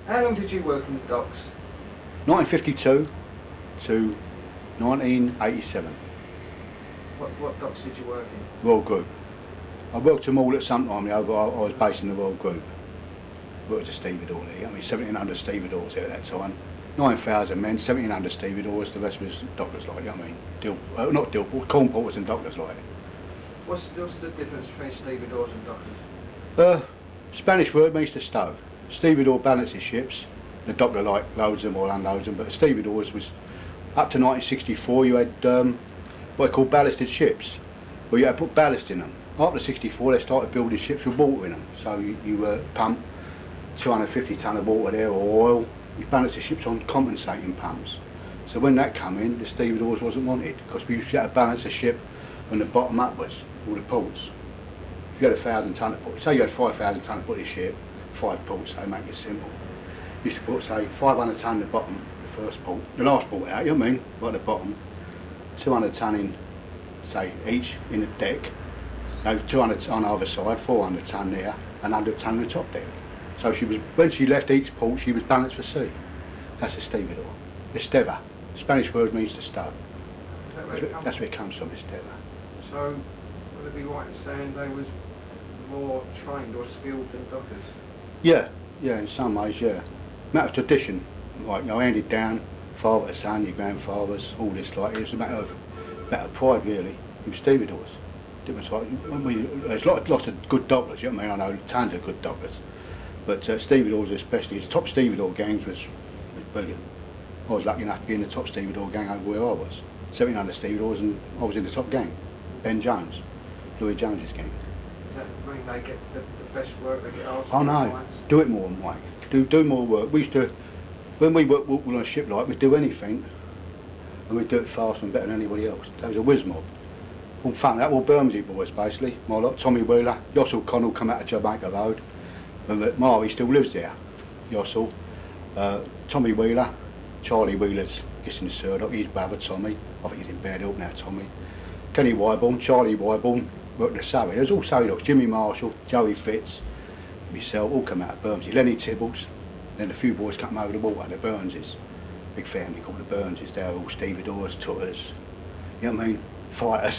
How long did you work in the docks? 1952 to 1987. What docks did you work in? Royal Group. I worked them all at some time, I was based in the Royal Group. Worked as a stevedore there, 1700 stevedores there at that time. 9,000 men, 1700 stevedores, the rest was dockers like, not corn porters and dockers like. What's the difference between stevedores and dockers? Spanish word means to stow. Stevedore balances ships, the docker like loads them or unloads them, but stevedores was, up to 1964 you had what they call ballasted ships, where you had to put ballast in them. After 64 they started building ships with water in them, so you pump 250 tonne of water there or oil, you balance the ships on compensating pumps. So when that come in, the stevedores wasn't wanted, because we used to balance the ship from the bottom upwards, all the ports. If you had 1,000 tonne of port, say you had 5,000 tonne of put in ship, 5 ports, they make it simple. You used to put, say, 500 tonne at the bottom, the first port, the last port out, you know what I mean, right at the bottom, 200 tonne in, say, each in the deck, so 200 tonne on either side, 400 tonne there, and 100 tonne on the top deck. So she was, when she left each port, she was balanced for sea. That's a stevedore. Esteva. Spanish word means to stow. That's where it comes from, esteva. So, would it be right in saying they was more trained or skilled than dockers? Yeah, in some ways, yeah. Matter of tradition, like, handed down, father to son, your grandfathers, all this, like, it was a matter of pride, really. It was stevedores. Different, like, there's lots of good dockers, you know what I mean? I know tons of good dockers. But stevedores especially, the top stevedore gangs was brilliant. I was lucky enough to be in the top stevedore gang over where I was. 1700 stevedores, and I was in the top gang. Ben Jones, Louis Jones's gang. Does that mean they get the best work, they get asked? Oh no, do it more, Mike. Do more work. We used to, when we worked on a ship like, we'd do anything, and we'd do it faster and better than anybody else. That was a Whizz mob. All fun, that all Bermondsey boys basically. My lot, Tommy Wheeler, Yossel Connell come out of Jamaica Road. And Mari still lives there, Yossel. Tommy Wheeler, Charlie Wheeler's kissing the Surdock, his brother Tommy, I think he's in bed help now, Tommy. Kenny Wyborn, Charlie Wyborn, worked at Surrey. There's all Surrey dogs, Jimmy Marshall, Joey Fitz, myself, all come out of Bermondsey. Lenny Tibbles, then a few boys come over the water, the Burnses. Big family called the Burnses, they're all stevedores, Tutters, you know what I mean? Fighters,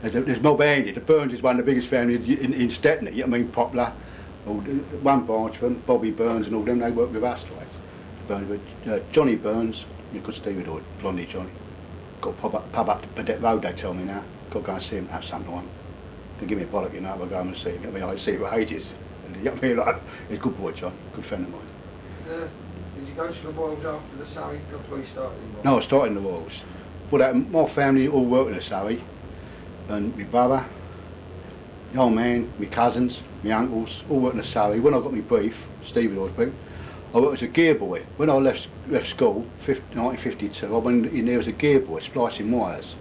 there's mob handed. The Burns is one of the biggest families in Stepney, you know what I mean? Popular. One branch of them, Bobby Burns and all them, they work with us, like. Burns, Johnny Burns, you're a good stevedore, Blondie Johnny. Got a pub up the Padette Road, they tell me now. Got to go and see him at some time. They give me a bollock, you know, I'll go and see him. I mean, I see him for ages. You know what I mean? Like, he's a good boy, John, good friend of mine. Did you go to the Royals after the Surrey? That's where you started in Royals? No, I started in the Royals. But my family all worked in the Surrey. And my brother, my old man, my cousins, my uncles, all worked in the Surrey. When I got my brief, stevedore's brief, I worked as a gear boy. When I left school, 1952, I went in there as a gear boy, splicing wires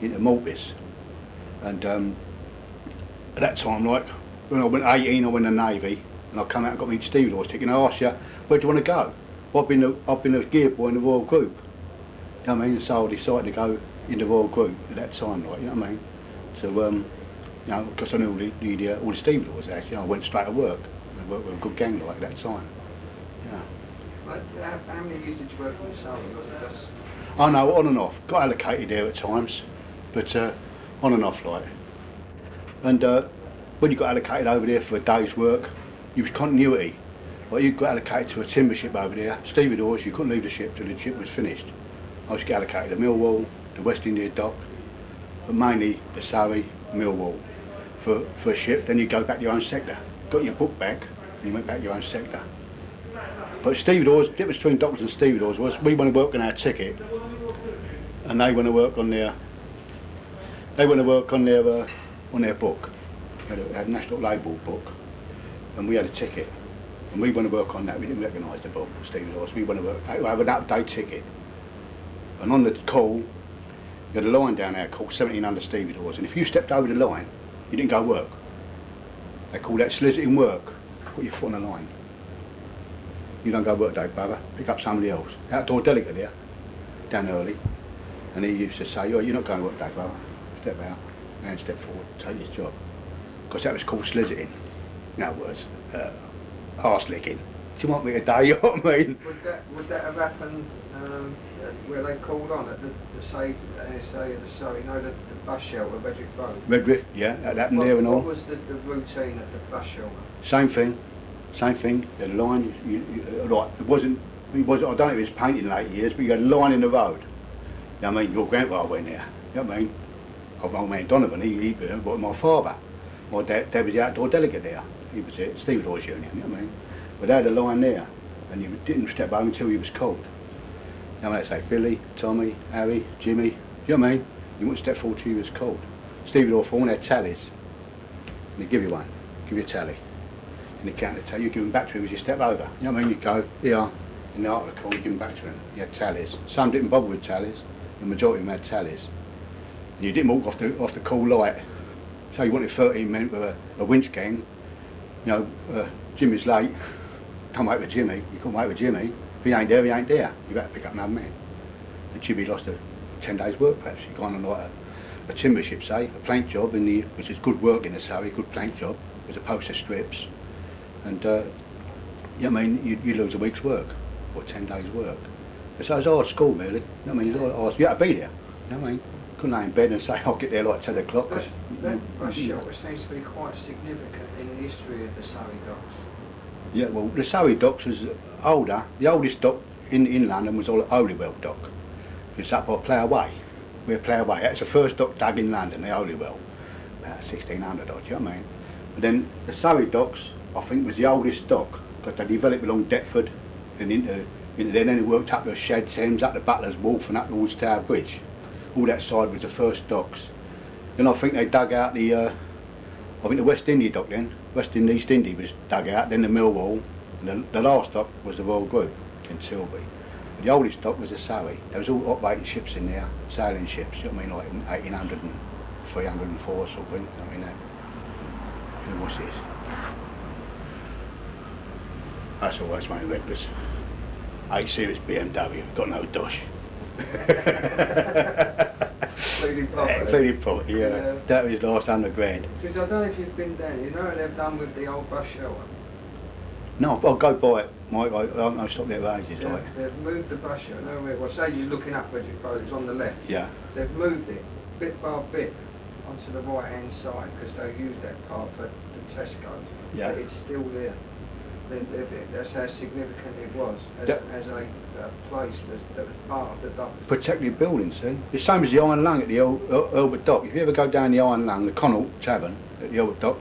into Maltese. And at that time, like, when I went 18, I went in the Navy, and I come out and got my stevedore's ticket, and I asked you, where do you want to go? Well, I've been a gear boy in the Royal Group. You know what I mean? So I decided to go in the Royal Group at that time, like, you know what I mean? So, you know, because I knew all the stevedores actually, I went straight to work. I worked with a good gang like at that time. Yeah. But how many years did you work in the Surrey? Was it just... Oh no, on and off. Got allocated there at times, but on and off like. And when you got allocated over there for a day's work, you was continuity. Like you got allocated to a timber ship over there, stevedores, you couldn't leave the ship till the ship was finished. I was allocated to Millwall, the West India dock, but mainly the Surrey, Millwall for a ship. Then you go back to your own sector. Got your book back, and you went back to your own sector. But stevedores, the difference between dockers and stevedores was we want to work on our ticket, and they want to work on their book. They had a national label book, and we had a ticket, and we want to work on that. We didn't recognise the book, stevedores. We want to have an up-to-date ticket. And on the call, you had a line down there called 1700 stevedores, and if you stepped over the line, you didn't go work. They call that soliciting work. Put your foot on the line. You don't go work, Dave, brother. Pick up somebody else. Outdoor delegate there, down early, and he used to say, "Oh, you're not going to work, Dave, brother. Step out and step forward, take his job." Because that was called soliciting. In other words, arse licking. Do you want me today? You know what I mean? Would that have happened where they called on at the say the Surrey, the bus shelter, Redriff Road? Redriff, yeah, that happened there and all. What was the routine at the bus shelter? Same thing. The line, like, it wasn't. I don't know if it was painted in late years, but you had a line in the road. You know what I mean? Your grandfather went there. You know what I mean? Old man Donovan, he but my father. My dad was the outdoor delegate there. He was at Stevedores Union, you know what I mean? But they had a line there, and you didn't step over until you was called. You know what I say? Billy, Tommy, Harry, Jimmy, you know what I mean? You wouldn't step forward till you was called. Stevedore phone had tallies. And they give you one, give you a tally. And they count the tally, you give them back to him as you step over. You know what I mean? You go, here, in the art of the call, you give them back to him. You had tallies. Some didn't bother with tallies, the majority of them had tallies. And you didn't walk off the call light. So you wanted 13 minutes with a winch gang. You know, Jimmy's late, come wait with Jimmy. You couldn't wait with Jimmy. If he ain't there, he ain't there. You've got to pick up another man. And Jimmy lost 10 days work perhaps. He gone on like a timber ship, say, a plank job, which is good work in the Surrey, good plank job, as opposed to strips. And, you know what I mean, you lose a week's work, or 10 days work. And so it was hard school really, you know what I mean, it was hard, you had to be there, you know what I mean. Couldn't lay in bed and say I'll get there like 10 o'clock. That bus shelter seems to be quite significant in the history of the Surrey docks. Yeah, well, the Surrey docks was older. The oldest dock in London was Holywell dock. It's up by Plough Way. We're Plough Way. That's the first dock dug in London, the Holywell. About 1600 odd, you know what I mean? But then the Surrey docks, I think, was the oldest dock, because they developed along Deptford and into then it worked up the Sheds, Thames, up the Butler's Wharf and up the Woods Tower Bridge. All that side was the first docks. Then I think they dug out the West India dock then. East India was dug out, then the Millwall, and the last dock was the Royal Group in Tilby. But the oldest dock was the Surrey. There was all operating ships in there, sailing ships, you know what I mean, like in 1800 and 304 or something, I mean, what's this? That's always my reckless. 8 Series BMW, got no dosh. Including property. Including property, yeah. That was last £100 grand. Because I don't know if you've been down, you know what they've done with the old bus shelter? No, I'll go by it, Mike. I'll stop there for ages. Like. They've moved the bus shelter, no, well say you're looking up as you it's on the left. Yeah. They've moved it, bit by bit, onto the right hand side, because they used that part for the Tesco. Yeah. But it's still there. That's how significant it was as a place that was part of the docks. Protected building, see? It's the same as the Iron Lung at the Albert Dock. If you ever go down the Iron Lung, the Connaught Tavern at the Albert Dock,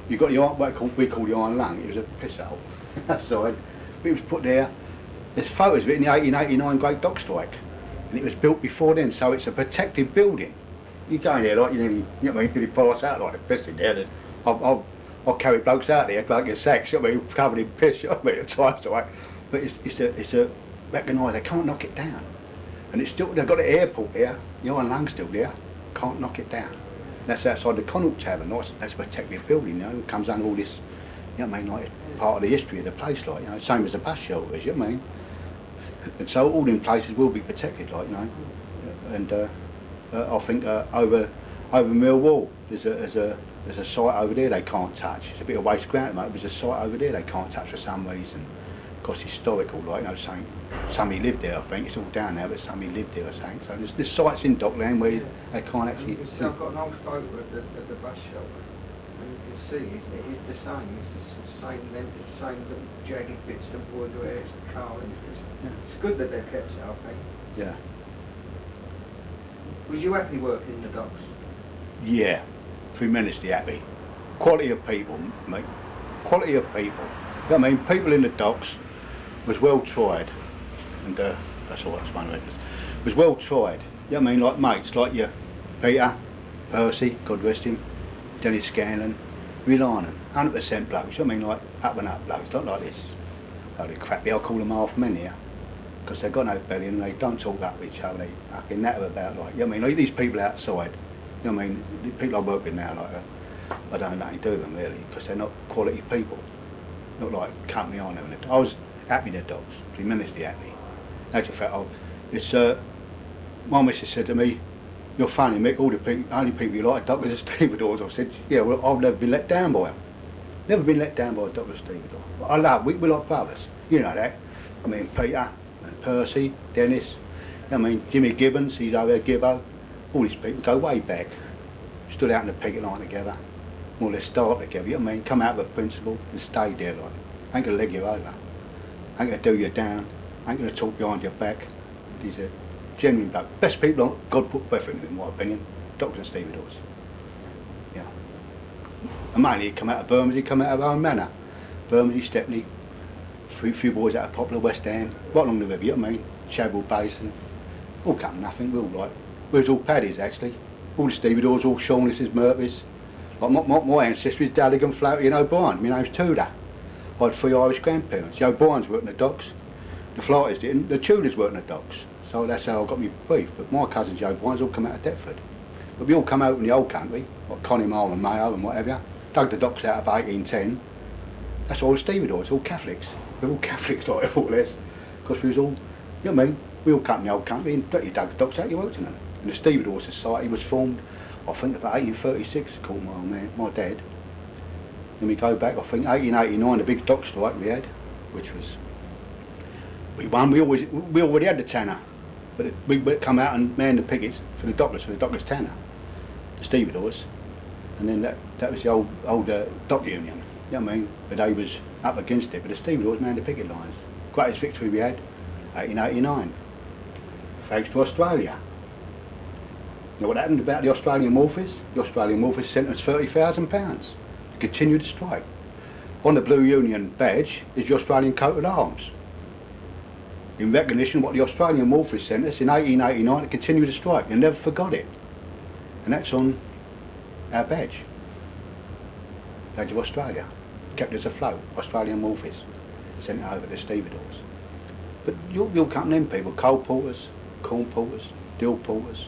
you've got what we call the Iron Lung. It was a piss hole outside. It was put there. There's photos of it in the 1889 Great Dock Strike, and it was built before then, so it's a protected building. You go in there like you know what I mean, you pass out like a piss in there. I'll carry blokes out there like a sacks, you know what I mean, covered in piss, you know what I mean, at times, right? But it's a recognised, they can't knock it down. And it's still, they've got an airport there, the Iron Lung's still there, can't knock it down. And that's outside the Connaught Tavern, that's a protected building, you know, it comes under all this, you know what I mean, like part of the history of the place, like, you know, same as the bus shelters, you know what I mean? And so all them places will be protected, like, you know. And I think over Millwall, there's a site over there they can't touch. It's a bit of waste ground, mate. There's a site over there they can't touch for some reason. Because historical, like, you know, somebody lived there, I think. It's all down there, but somebody lived there, I think. So there's sites in Dockland where they can't actually... I've got an old photo of the bus shelter, and you can see it is the same. It's the same little jagged bits of wood where it's carving. It's good that they've kept it, I think. Yeah. Was you happy working in the docks? Yeah. Tremendously happy. Quality of people, mate. Quality of people. You know what I mean? People in the docks was well tried, and that's all that's one of it. Was well tried. You know what I mean? Like mates, like your Peter, Percy, God rest him, Dennis Scanlon, rely on them. 100% blokes. You know what I mean? Like up and up blokes, not like this. Load of crap. I'll call them half men here, because they've got no belly and they don't talk up with each other. They fucking natter about like. You know what I mean? Like these people outside. You know what I mean? The people I work with now, like, I don't know nothing to do with them really, because they're not quality people. Not like company I know. I was happy in the docks, tremendously happy. As a fact, my missus said to me, "You're funny, Mick, all the people, only people you like doctors are stevedores." I said, "Yeah, well, I've never been let down by them." Never been let down by a dock or stevedore. I love, we're like brothers, you know that. I mean, Peter and Percy, Dennis, I mean, Jimmy Gibbons, he's over there, Gibbo. All these people go way back. Stood out in the picket line together. More or less start together, you know what I mean? Come out with a principle and stay there like. Ain't gonna leg you over. Ain't gonna do you down. Ain't gonna talk behind your back. These are genuine bloke. Best people God put breath in my opinion. Dockers and stevedores. Yeah. And mainly he come out of Bermondsey, come out of our own manor. Bermondsey, Stepney, few boys out of Poplar, West Ham, right along the river, you know what I mean? Shadwell Basin. All come nothing, we all like. We was all paddies actually. All the stevedores, all Shaughnesses, Murphys. Like my ancestor is Dalligan, Flaherty and O'Brien. My name's Tudor. I had 3 Irish grandparents. The O'Briens worked in the docks, the Flahertys didn't, the Tudors worked in the docks. So that's how I got my brief. But my cousins, the O'Briens, all come out of Deptford. But we all come out in the old country, like Connemara and Mayo and whatever. Dug the docks out of 1810. That's all the stevedores, all Catholics. We're all Catholics like all this. Because we was all, you know what I mean? We all come in the old country and you dug the docks out, you worked in them. And the Stevedore Society was formed, I think about 1836, called my dad. Then we go back, I think 1889, the big dock strike we had, which was, we won, we already had the tanner. But we come out and manned the pickets for the dockers tanner, the stevedores. And then that was the old dock union, you know what I mean? But they was up against it, but the stevedores manned the picket lines. Greatest victory we had, 1889. Thanks to Australia. You know what happened about the Australian Morphers? The Australian Morphers sent us £30,000 to continue the strike. On the Blue Union badge is the Australian coat of arms. In recognition of what the Australian Morphers sent us in 1889 to continue the strike. They never forgot it. And that's on our badge. Badge of Australia. Kept us afloat. Australian Morphers. Sent it over to stevedores. But you'll come them people, coal porters, corn porters, dill porters,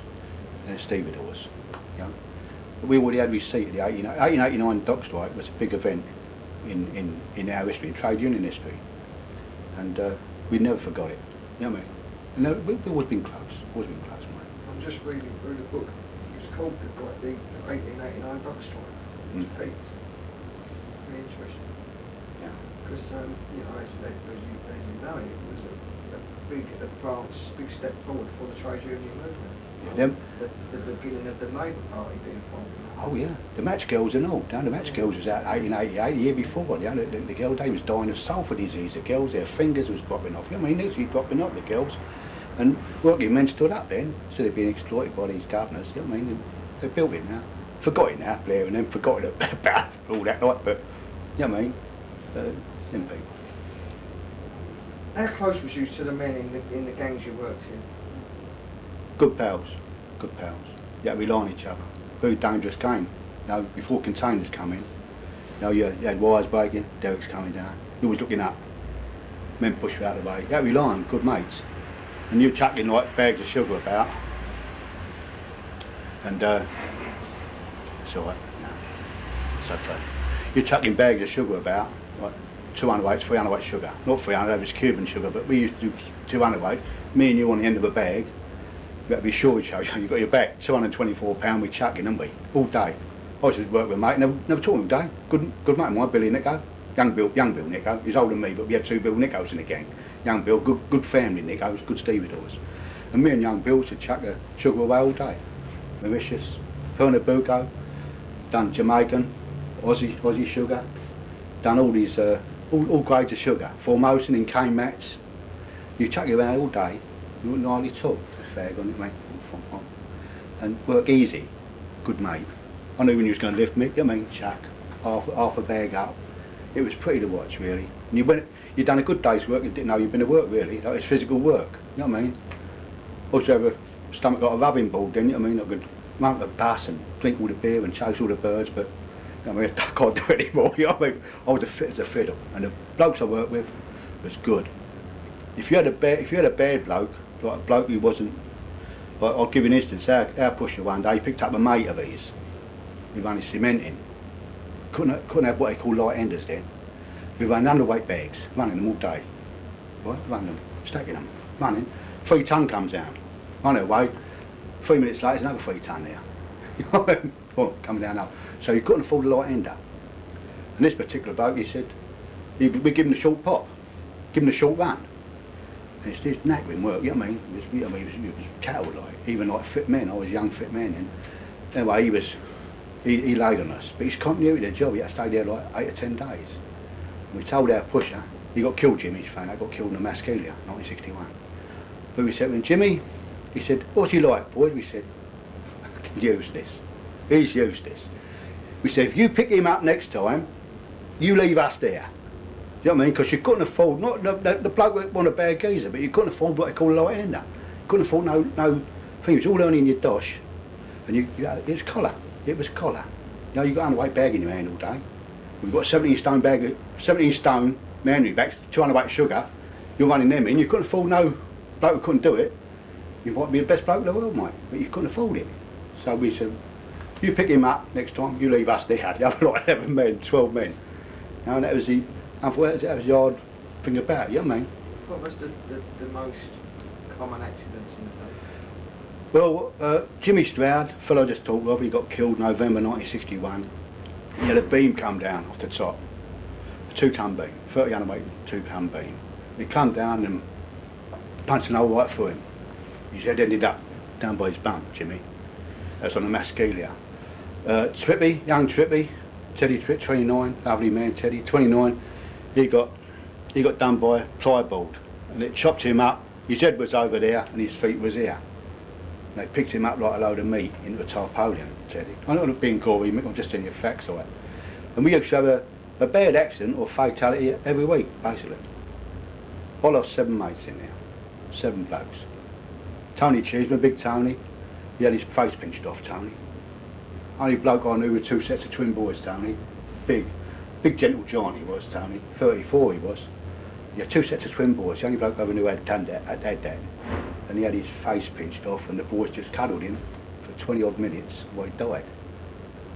and the stevedores. You know? But we already had receipt of the 1889 dock strike was a big event in our history, in trade union history. And we never forgot it. You know what I mean? And we've always been close, mate. I'm just reading through the book. It's called the 1889 dock strike. Very interesting. Yeah. Because, you know, as you know, it was a big advance, big step forward for the trade union movement. Yeah, the beginning of the Labour Party being formed. Oh yeah, the match girls and all. The match girls was out 1888, the year before. The girl, they was dying of sulphur disease. The girls, their fingers was dropping off. I mean, literally dropping off, the girls. And working men stood up then, instead of being exploited by these governors. You know what I mean? They built it now. Forgot it now, Blair, and then forgot it about all that night, but, you know what I mean? Them people. How close was you to the men in the gangs you worked in? Good pals. Yeah, we rely on each other. Very dangerous game. You know, before containers come in, you know, you had wires breaking, derricks coming down. You was looking up. Men push you out of the way. Yeah, we rely on good mates. And you chucking like bags of sugar about. And it's alright. No, it's okay. You're chucking bags of sugar about, like 200 weights, 300 weights sugar. Not 300, it was Cuban sugar, but we used to do 200 weights. Me and you on the end of a bag. You got to be sure each other. You've got your back, £224 we chucking, haven't we? All day. I used to work with a mate, never taught him a day. Good mate of mine, Billy Nicko. Young Bill Nicko. He's older than me, but we had 2 Bill Nickos in the gang. Young Bill, good family Nickos, good stevedores. And me and young Bill used to chuck the sugar away all day. Mauritius, Pernambuco, done Jamaican, Aussie sugar, done all these, all grades of sugar. Formosan in cane mats. You chuck it around all day, you wouldn't hardly talk. Fag on it, mate. And work easy. Good mate. I knew when you was going to lift me, you know what I mean? Chuck. Half a bag up. It was pretty to watch, really. And you'd done a good day's work and didn't know you'd been to work, really. Like, it's physical work, you know what I mean? Also have a stomach like a rubbing board, didn't you? I mean, I could mount the bus and drink all the beer and chase all the birds, but you know, I mean, I can't do it anymore, you know what I mean? I was as fit as a fiddle, and the blokes I worked with was good. If you had a bad bloke, like a bloke who wasn't, like, I'll give you an instance, our pusher one day, he picked up a mate of his, we running cementing. Couldn't have what they call light enders then. We ran underweight bags, running them all day. Right, running them, stacking them, running. 3 ton comes down, on their way, 3 minutes later, there's another 3 ton there. Well, coming down up. So you couldn't afford a light ender. And this particular bloke, he said, we give him the short pop, give him the short run. And it's just knackering work, you know what I mean? It was cattle like, even like fit men. I was a young fit man then. Anyway, he laid on us, but his continuity of the job, he had to stay there like 8 or 10 days. And we told our pusher, he got killed, Jimmy's friend, got killed in the Mascalia, 1961. But we said, when Jimmy, he said, what's he like, boys? We said, useless. He's useless. We said, if you pick him up next time, you leave us there. You know what I mean? Because you couldn't afford, not the bloke that wanted a bad geezer, but you couldn't afford what they call a light-hander. You couldn't afford no thing. It was all earning your dosh, and it was collar. It was collar. You know, you got underweight bag in your hand all day. We've got a 17-stone bag, 17-stone manually bags, 200 weight sugar. You're running them in. You couldn't afford no bloke who couldn't do it. You might be the best bloke in the world, mate, but you couldn't afford it. So we said, you pick him up next time, you leave us there. The other like 11 men, 12 men. You know, and that was the hard thing about it, you know what I mean? What was the most common accidents in the day? Well, Jimmy Stroud, fellow I just talked of, he got killed November 1961. He had a beam come down off the top, a 2-ton beam, 30 underweight 2-ton beam. He come down and punched an hole right through him. His head ended up down by his bum, Jimmy. That was on the Mascalia. Trippy, young Trippy, Teddy Tripp, 29, lovely man Teddy, 29. He got done by a plyboard, and it chopped him up. His head was over there and his feet was here. And they picked him up like a load of meat into a tarpaulin, Teddy. I'm not being gory, I'm just telling you facts of it. And we used to have a bad accident or fatality every week, basically. I lost 7 mates in there, 7 blokes. Tony Cheeseman, big Tony, he had his face pinched off, Tony. Only bloke I knew with 2 sets of twin boys, Tony. Big gentle giant he was, Tony. 34 he was. He had 2 sets of twin boys. The only bloke I ever knew had done that, had that. And he had his face pinched off, and the boys just cuddled him for 20 odd minutes while he died.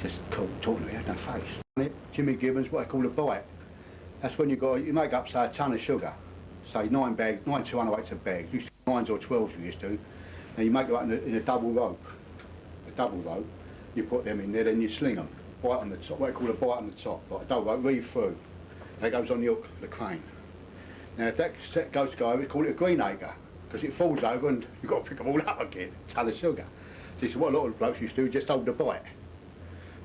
Just talking to him, he had no face. Jimmy Gibbons, what they call a bite. That's when you make up, say, a ton of sugar. Say 9 200 of bags. You used to 9s or 12s we used to. And you make it up in a double rope. You put them in there, then you sling them. Bite on the top, what they call a bite on the top, like a double rope, reeve through. That goes on the hook, the crane. Now if that set goes to go over, we call it a green acre, because it falls over and you've got to pick them all up again, a ton of sugar. This is what a lot of blokes used to do, just hold the bite.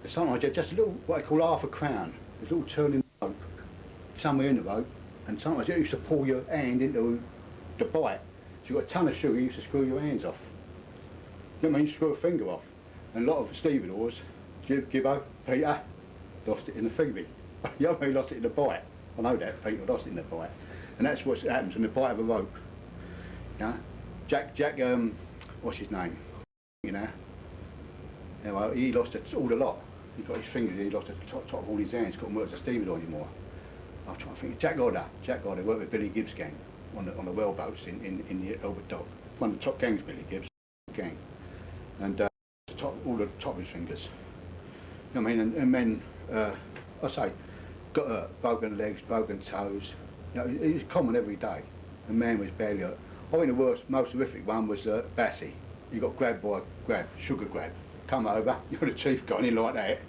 But sometimes just a little, what they call half a crown, there's a little turn in the rope, somewhere in the rope, and sometimes you used to pull your hand into the bite. So you've got a ton of sugar, you used to screw your hands off. You know what I mean? Screw a finger off. And a lot of stevedores, Gibbo, Peter, lost it in the finger. You know what I mean? Lost it in the bite. I know that, Peter lost it in the bite. And that's what happens in the bite of a rope. You know? Jack, what's his name? You know? Anyway, he lost all the lot. He got his fingers, he lost the top of all his hands, couldn't work as a stevedore anymore. I'm trying to think. Jack Godder worked with Billy Gibbs' gang on the wellboats in the Albert Dock. One of the top gangs, Billy Gibbs' gang. And all the top of his fingers. You know what I mean? And men, I say, got broken legs, broken toes. You know, it was common every day. The man was badly hurt. I think the most horrific one was Bassey. He got grabbed by a sugar grab. Come over, you know, the chief got in like that.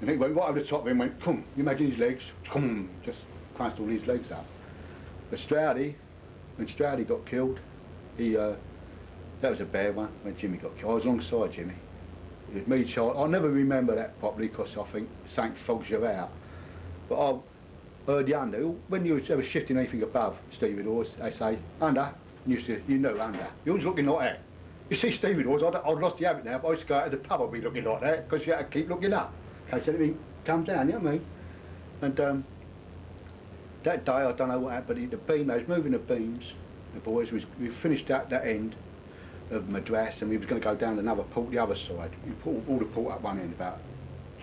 And he went right over the top of him, went, come, you imagine his legs, come, just crunched all his legs up. But when Stroudy got killed, that was a bad one, when Jimmy got killed. I was alongside Jimmy. It was me, Charlie. I never remember that properly because I think something fogs you out. But I heard the under. When you were shifting anything above stevedores, they say, under, and you know under. You always looking like that. You see stevedores, I'd lost the habit now, but I used to go out to the pub, I'd be looking like that, because you had to keep looking up. In case anything comes down, you know what I mean? And that day, I don't know what happened, but the beam, they was moving the beams, the boys, we finished out that end of Madras, and we was going to go down another port, the other side. We pulled all the port up one end, about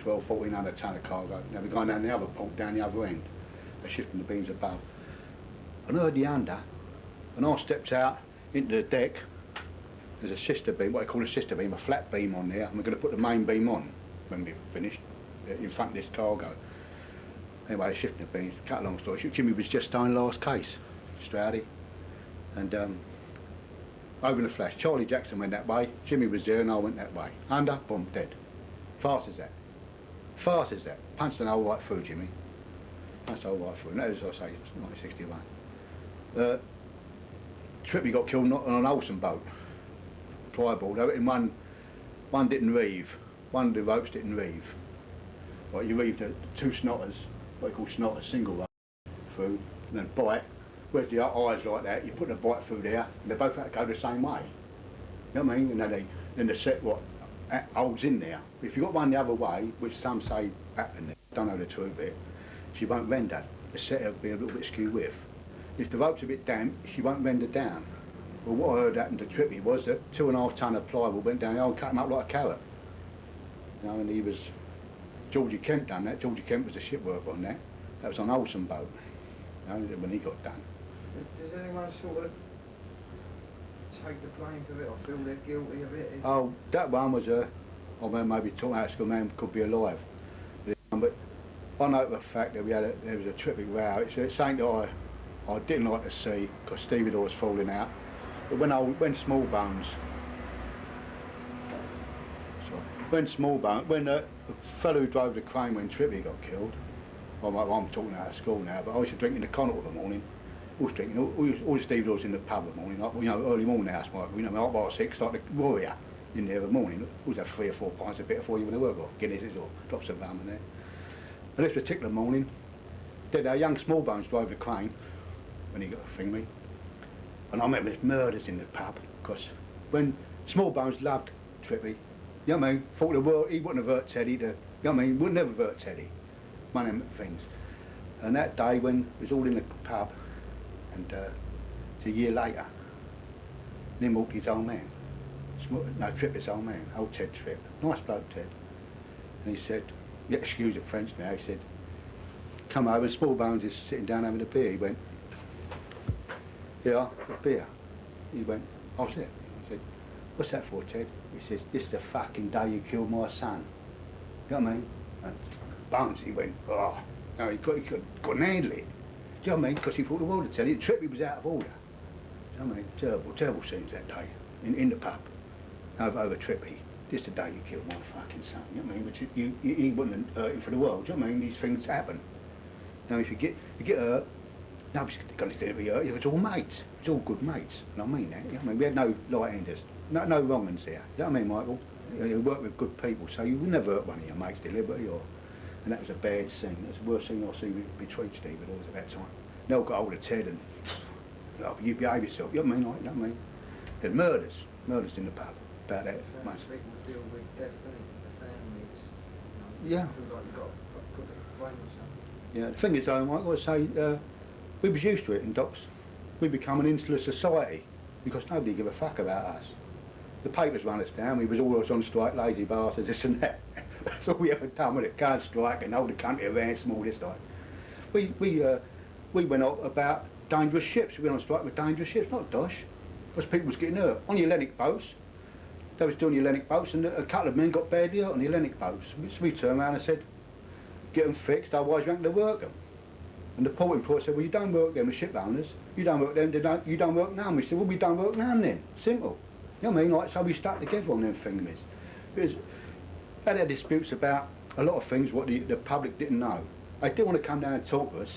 1,200–1,400 tonne of cargo. Now we're going down the other port, down the other end. They're shifting the beams above. And I heard the under, and I stepped out into the deck. There's a sister beam, what I call a sister beam, a flat beam on there, and we're going to put the main beam on when we've finished, in front of this cargo. Anyway, shifting the beams, cut a long story short, Jimmy was just on last case, Stroudy. And over the flash, Charlie Jackson went that way, Jimmy was there and I went that way. Under, boom, dead. Fast as that. Fast as that. Punched an hole right through Jimmy. That's all right for him. That is, as I say, 1961. Trippy got killed on an Olsen boat, plyboard. In one didn't reeve, one of the ropes didn't reeve. Right, you reeve the two snotters, what you call snotters, single rope, through, and then bite. Whereas the eyes like that, you put the bite through there, and they both have to go the same way. You know what I mean? And then the set what holds in there. If you got one the other way, which some say happened, don't know the truth of it, she won't render. The set will be a little bit skew with. If the rope's a bit damp, she won't render down. Well, what I heard happened to Trippy was that 2.5 ton of plywood went down there and cut him up like a carrot. You know, and he was, Georgie Kemp done that. Georgie Kemp was a ship worker on that. That was on Olsen boat, you know, when he got done. Does anyone sort of take the blame for it or feel they're guilty of it? Oh, that one was I mean, maybe talking out school man could be alive. But I know for a fact that there was a Trippy row. It's something that I didn't like to see because stevedore was falling out. But when Smallbones, when the fellow who drove the crane when Trippy got killed, I'm talking out of school now, but I used to drink in the Connaught in the morning. I was drinking, all the stevedores in the pub in the morning, like, you know, early morning house, like, you know, like 6, like the warrior in there in the morning. Always have 3 or 4 pints of beer before you went to work, or Guinnesses or drops of rum in there. And this particular morning, our young Smallbones drove the crane when he got a thing me. And I remember there's murders in the pub, because when Smallbones loved Trippy, you know what I mean, thought the world, he wouldn't have hurt Teddy, you know what I mean, wouldn't have hurt Teddy. One of them things. And that day when it was all in the pub, and it's a year later, then walked his old man. No, Tripp's old man, old Ted Tripp. Nice bloke, Ted. And he said, you excuse the French now, he said, come over, and Smallbones is sitting down having a beer. He went, yeah, a beer. He went, how's it? I said, what's that for, Ted? He says, this is the fucking day you killed my son. You know what I mean? And Bones, he went, oh, no, he couldn't handle it. Do you know what I mean? Because he thought the world had said it. Trippy was out of order. Do you know what I mean? Terrible, terrible scenes that day in the pub over Trippy. This is the day you killed my fucking son. You know what I mean? Which he wouldn't have hurt him for the world. Do you know what I mean? These things happen. Now, if you get hurt, nobody's got to be hurt. It's all mates. It's all good mates. And I mean that. You know what I mean? We had no light-handers, no wrong ones here. You know what I mean, Michael? You work with good people, so you would never hurt one of your mates deliberately or. And that was a bad scene. That's the worst thing I see between stevedores at that time. They all got hold of Ted and, oh, you behave yourself. You know what I mean? Like, you know what I mean? There's murders in the pub about that. Most people deal with death, don't they? The family, it's, you know, yeah. Feel like you've got to blame yourself. Yeah. The thing is, though, Mike, I would say we was used to it in docks. We become an insular society because nobody give a fuck about us. The papers run us down. We was always on strike, lazy bastards, this and that. That's all we ever done with it. Can't strike and hold the country around small this time. We went out about dangerous ships. We went on strike with dangerous ships, not dosh. Because people was getting hurt. On the Hellenic boats, they was doing the Hellenic boats and a couple of men got badly hurt on the Hellenic boats. So we turned around and said, get them fixed, otherwise you ain't going to work them. And the port employer said, well, you don't work them, the ship owners. You don't work them, you don't work none. We said, well, we don't work none then. Simple. You know what I mean? Like, so we stuck together on them things. Because they had disputes about a lot of things what the public didn't know. They didn't want to come down and talk to us.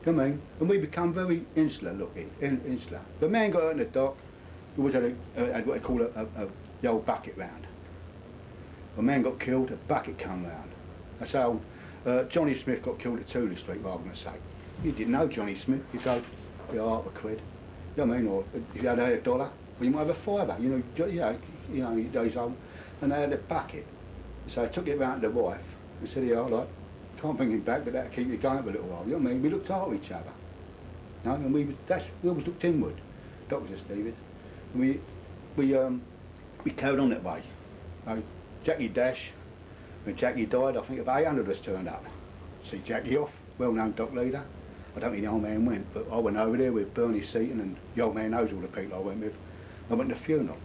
You know what I mean? And we become very insular looking, insular. The man got hurt in the dock, who was had what they call the old bucket round. A man got killed, a bucket come round. That's how Johnny Smith got killed at Tudor Street, for argument's sake. You didn't know Johnny Smith, you go, yeah, half a quid. You know what I mean? Or if you had $1, well, you might have a fiver, you know, those old, and they had a bucket. So I took it round to the wife and said, yeah, like, can't bring him back, but that'll keep you going for a little while. You know what I mean? We looked after each other. You know, and we always looked inward. Doctors and Stevens. And we carried on that way. Jackie Dash, when Jackie died, I think about 800 of us turned up. See Jackie off, well-known dock leader. I don't think the old man went, but I went over there with Bernie Seaton, and the old man knows all the people I went with. I went to the funeral.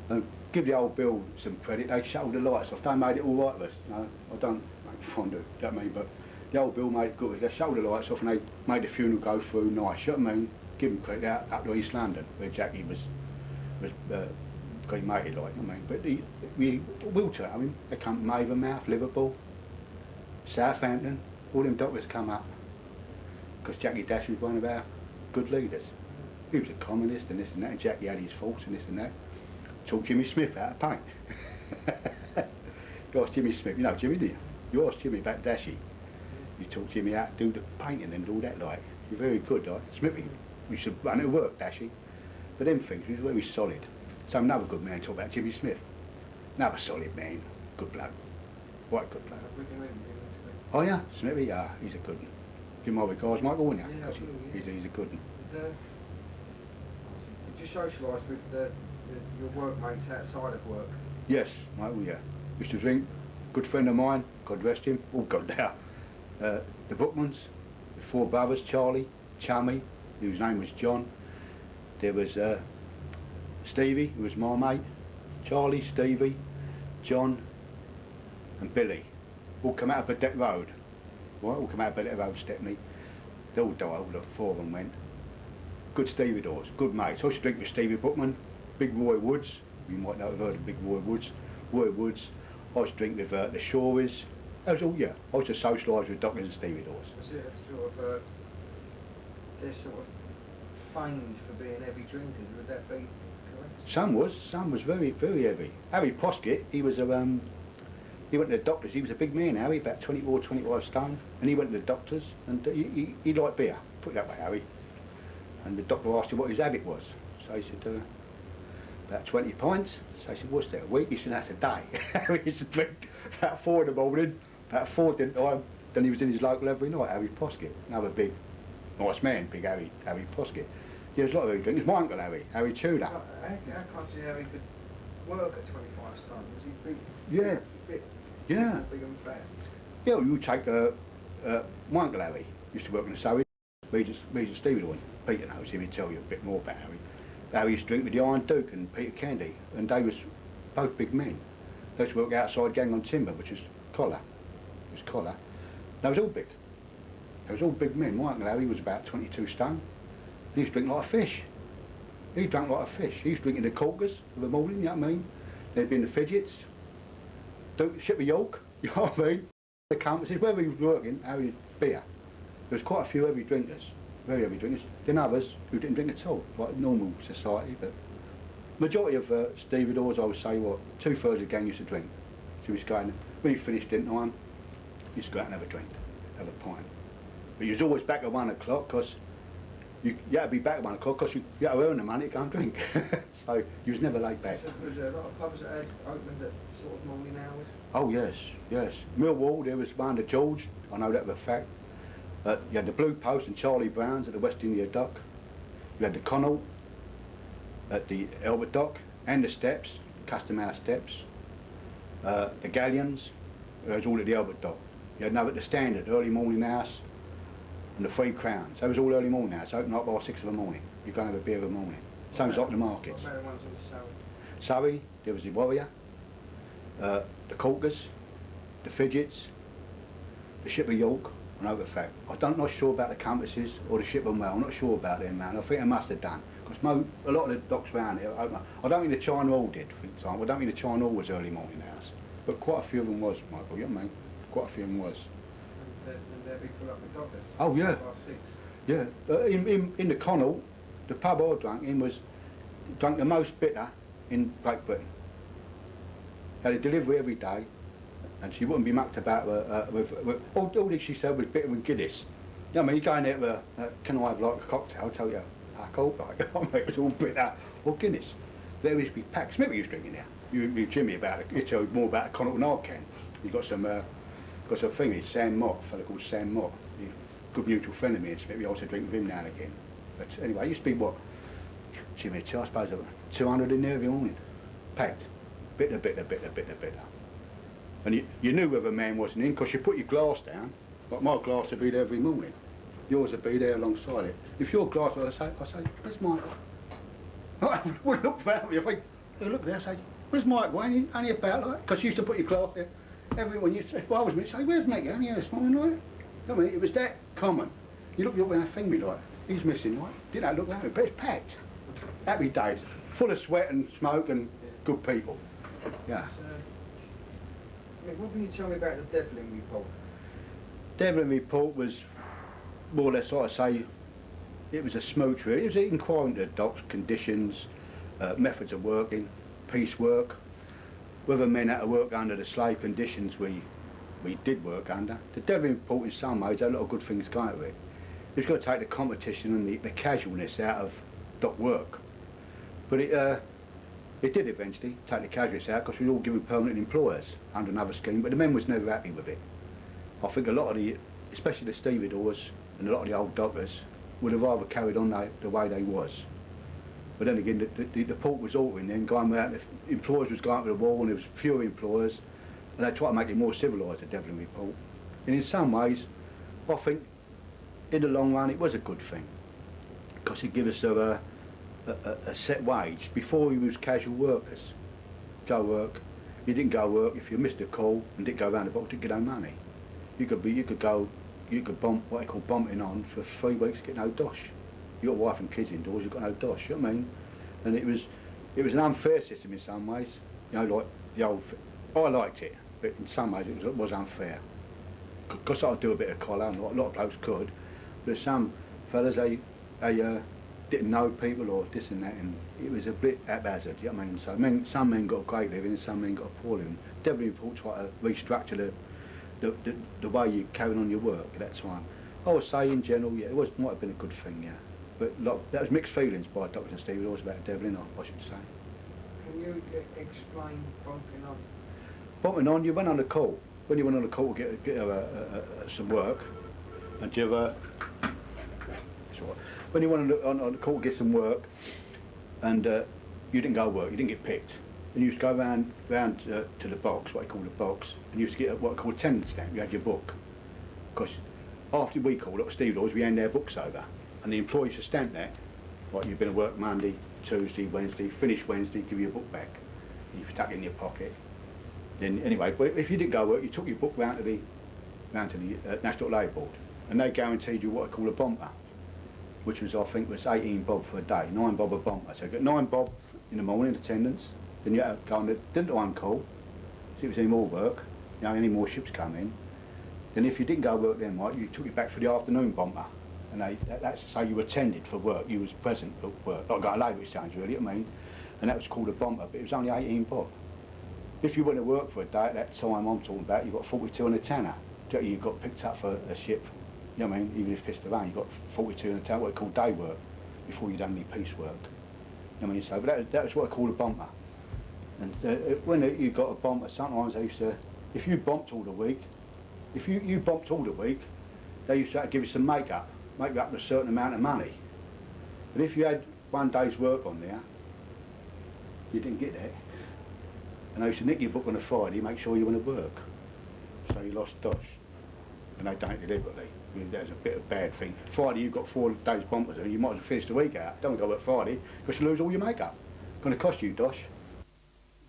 And give the old Bill some credit, they shut the lights off. They made it all right with us. No, I don't fond of that, mean, but the old Bill made it good. They shut the lights off and they made the funeral go through nice. You know what I mean? Give them credit up to East London, where Jackie was cremated, like, you know what I mean? But we Wiltshire, I mean, they come from Avonmouth, Liverpool, Southampton, all them doctors come up. because Jackie Dash was one of our good leaders. He was a communist and this and that, and Jackie had his faults and this and that. Taught Jimmy Smith how to paint. You asked Jimmy Smith, you know Jimmy, do you? You asked Jimmy about Dashy. You taught Jimmy how to do the painting and all that, like. You're very good, like. Smithy, we should run it work, Dashy. But them things, he was very solid. So another good man talked about Jimmy Smith. Another solid man, good bloke. Quite good bloke. Oh yeah, Smithy, yeah, he's a good one. Give him all the guys, Michael, wouldn't you? Yeah, He's a good one. Did you socialise with your workmates outside of work? Yes, Michael, yeah. Used to drink. Good friend of mine, God rest him, all gone now. The Bookmans, the four brothers, Charlie, Chummy, whose name was John. There was Stevie, who was my mate. Charlie, Stevie, John, and Billy. All come out of Bedeck Road. Right, all come out of Bedeck Road, Stepney. They all died, all the four of them went. Good stevedores, good mates. I used to drink with Stevie Bookman, Big Roy Woods. You might not have heard of Big Roy Woods. Roy Woods. I used to drink with the Shorys. That was all, yeah. I used to socialise with doctors and stevedores. Was it a sort of, they're sort of famed for being heavy drinkers, would that be correct? Some was very, very heavy. Harry Poskett, he was a, he went to the doctors, he was a big man, Harry, about 24, 25 stone, and he went to the doctors, and he liked beer, put it that way, Harry. And the doctor asked him what his habit was. So he said, about 20 pints. So he said, what's that, a week? He said, that's a day. He used to drink about 4 in the morning, about 4 dinner time, then he was in his local every night, Harry Poskett. Another big, nice man, big Harry Poskett. Yeah, there's a lot of heavy drinkers. My uncle Harry Tudor. How can't see how he could work at 25 stone? Was he big? Yeah. Yeah. Big and fat? Yeah, well, you take my uncle Harry, used to work in the Surrey, Regis Stevedore. Peter knows him, he'd tell you a bit more about Harry. Harry used to drink with the Iron Duke and Peter Candy, and they was both big men. They used to work outside Gang on Timber, which is Collar. It was Collar. They was all big. They was all big men. My uncle Harry was about 22 stone. He used to drink like a fish. He drank like a fish. He used to drink in the corkers of the morning, you know what I mean? There'd been the fidgets, Ship of York, you know what I mean? The compasses, wherever he was working, Harry's beer. There was quite a few heavy drinkers, very heavy drinkers. Then others who didn't drink at all, like normal society, but majority of stevedores, I would say, what, 2/3 of the gang used to drink. So he was going, when he finished dinner time, he used to go out and have a drink, have a pint. But he was always back at 1 o'clock, because you had to be back at 1 o'clock, because you had to earn the money to go and drink. So he was never late back. So was there a lot of pubs that had opened at sort of morning hours? Oh yes, yes. Millwall, there was one at George, I know that for a fact. You had the Blue Post and Charlie Brown's at the West India Dock. You had the Connaught at the Albert Dock, and the Steps, Custom House Steps. The Galleons, it was all at the Albert Dock. You had another at the Standard, Early Morning House, and the Three Crowns. They was all early morning hours, open up by 6 in the morning. You go and have a beer in the morning. Same as like the markets. What about the ones on the Surrey? Surrey, there was the Warrior, the Corkers, the Fidgets, the Ship of York. I know the fact. I'm not sure about the compasses or the Ship of Mail. I'm not sure about them, man. I think they must have done. Because a lot of the docks around here open up. I don't mean the China Hall did, for example. I don't mean the China Hall was early morning hours. But quite a few of them was, Michael, you know what I mean? Quite a few of them was. And they'd be put up with dockers? Oh, yeah. Past 6? Yeah. In the Connaught, the pub I drank in was drank the most bitter in Great Britain. Had a delivery every day, and she wouldn't be mucked about with all she said was bitter and Guinness. You know what I mean? You go in there with can I have like a cocktail? I'll tell you, alcohol, like, it was all bitter or Guinness. There used to be packs. Smithy was drinking there. You Jimmy about it. You tell more about the Connaught than I can. You got some thingy, Sam Mott, a fellow called Sam Mott. He's a good mutual friend of me, and Smithy also drink with him now and again. But anyway, it used to be what? Jimmy, I suppose 200 in there every morning. Packed. Bitter. And you knew whether a man wasn't in, because you put your glass down, like my glass would be there every morning. Yours would be there alongside it. If your glass, I say, where's Mike? I would look around me, I think, look there, I say, where's Mike? Why ain't he only about like? Because you used to put your glass there. Everyone used to say, well, I was going to say, where's Micky? Only here this morning, right? I mean, it was that common. You look around and think me like, he's missing, right? Didn't look around me, but it's packed. Happy days, full of sweat and smoke and good people. Yeah. What can you tell me about the Devlin Report? Devlin Report was more or less, like I say, it was a smooch really. It was inquiring into the docks, conditions, methods of working, piecework, whether men had to work under the slave conditions we did work under. The Devlin Report in some ways had a lot of good things going to it. It's got to take the competition and the casualness out of dock work. But it did eventually take the casualness out because we were all given permanent employers under another scheme, but the men was never happy with it. I think a lot of especially the stevedores and a lot of the old dockers, would have rather carried on the way they was. But then again, the port was altering then, going out, the employers was going to the wall and there was fewer employers, and they tried to make it more civilised, the Devlin Report. And in some ways, I think, in the long run, it was a good thing, because it gave us a set wage. Before we was casual workers. Go work. You didn't go work if you missed a call and didn't go round the box, didn't get no money. You could bump what they call bumping on for 3 weeks, get no dosh. You got a wife and kids indoors, you've got no dosh, you know what I mean? And it was an unfair system in some ways. You know, like the old, I liked it, but in some ways it was unfair. Because I do a bit of collar, and a lot of blokes could, but some fellas, they didn't know people or this and that, and it was a bit haphazard, you know what I mean? So some men got a great living and some men got a poor living. Devlin Report tried to restructure the way you carried on your work at that time. I would say in general, yeah, might have been a good thing, yeah. But that was mixed feelings by Dr. and Steve, always about Devlin, I should say. Can you explain bumping on? Bumping on, you went on the call. When you went on the call to get some work, and when you went on the call to get some work, and you didn't go work, you didn't get picked, and you used to go round to the box, what they call the box, and you used to get what they call a attendance stamp. You had your book, because after we called up stevedores, we handed their books over, and the employees used to stamp that, like you've been to work Monday, Tuesday, Wednesday, finish Wednesday, give you a book back. You stuck it in your pocket. Then anyway, but if you didn't go work, you took your book round to the National Labour Board, and they guaranteed you what they call a bomper, which was, I think, was 18 bob for a day, 9 bob a bomper. So you got 9 bob in the morning attendance, then you had to go on didn't on call, see if there's any more work, you know, any more ships come in. Then if you didn't go work then, right, you took it back for the afternoon bomper, and that's so you attended for work, you was present for work, like got a labour exchange really, you know what I mean, and that was called a bomper, but it was only 18 bob. If you went to work for a day at that time I'm talking about, you got 42 and a tenner. You got picked up for a ship, you know what I mean, even if it's the rain, you got 42 and a tenner, what they call day work, before you'd done any piece work. You know what I mean, so, but that was what I call a bomper. And when you got a bomper, sometimes they used to, if you bumped all the week, if you bumped all the week, they used to give you some make up a certain amount of money. But if you had one day's work on there, you didn't get that. And they used to nick your book on a Friday, make sure you went to work. So you lost dosh. And they done it deliberately. I mean, that's a bit of a bad thing. Friday you've got 4 days bumpers and you might as well finish the week out. Don't go work Friday, because you lose all your make-up. It's going to cost you dosh.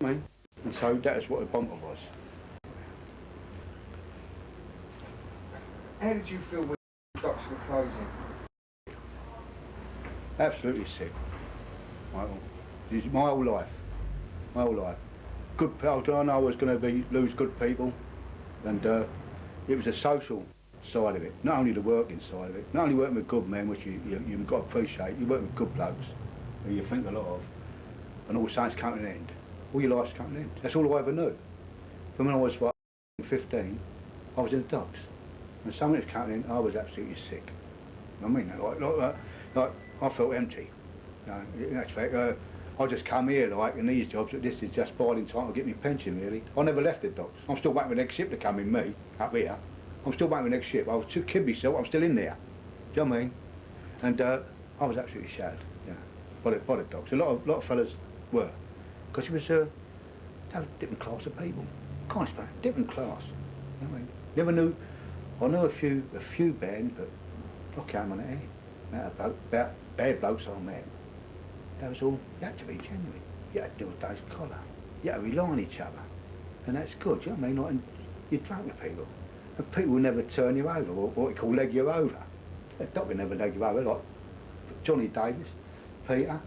I mean, and so that is what a bumper was. How did you feel when the docks were closing? Absolutely sick. My whole life. My whole life. Good people, I know I was going to lose good people, and it was a social side of it, not only the working side of it, not only working with good men, which you've got to appreciate, you work with good blokes, who you think a lot of, and all something's coming to an end. All your life's coming to an end. That's all I ever knew. From when I was 15, I was in the docks. And something was coming in, I was absolutely sick. I mean, like I felt empty. You know, in actual fact, I just come here like in these jobs, this is just biding time to get me pension really. I never left the docks. I'm still waiting for the next ship to come in me, up here. I'm still waiting for the next ship. I was too kid myself, I'm still in there. Do you know what I mean? And I was absolutely shattered, yeah, by the docks. A lot of fellas were. Because it was a different class of people. Can't explain, different class. You know what I mean? Never knew, I know a few bad, but I can't on it. About bad blokes I met. That was all, you had to be genuine. You had to do a day's collar. You had to rely on each other. And that's good, you know what I mean? Like, you drunk with people. And people will never turn you over, or what you call leg you over. A doctor never leg you over, like Johnny Davis, Peter,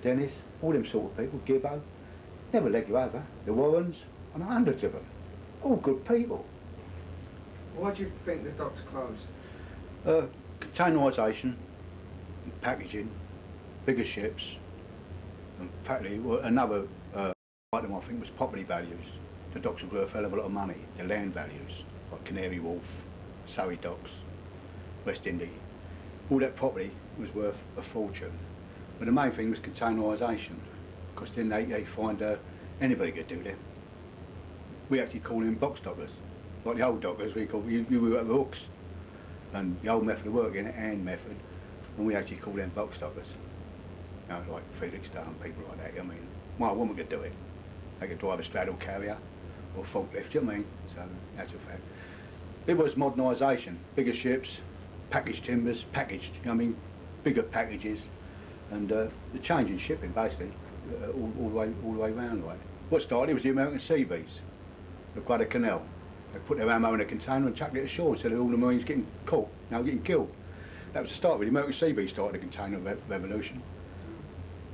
Dennis, all them sort of people, Gibbo. Never leg you over. The Warrens, and hundreds of them. All good people. Why do you think the docks closed? Containerisation, packaging, bigger ships, and practically another item I think was property values. The docks were worth a hell of a lot of money, the land values, like Canary Wharf, Surrey Docks, West Indies. All that property was worth a fortune. But the main thing was containerisation, because then they find anybody could do that. We actually call them box dockers. Like the old dockers, we were at the hooks. And the old method of working, the hand method, and we actually call them box dockers. You know, like Felix and people like that. I mean, my woman could do it. They could drive a straddle carrier or forklift, you know what I mean? So, that's a fact. It was modernisation, bigger ships, packaged timbers, packaged, you know what I mean? Bigger packages, and the change in shipping basically, all the way round. Like. What started was the American sea beats, the Guadalcanal. They put their ammo in a container and chucked it ashore so that all the Marines getting caught, now getting killed. That was the start of it. The American sea beat started the container revolution.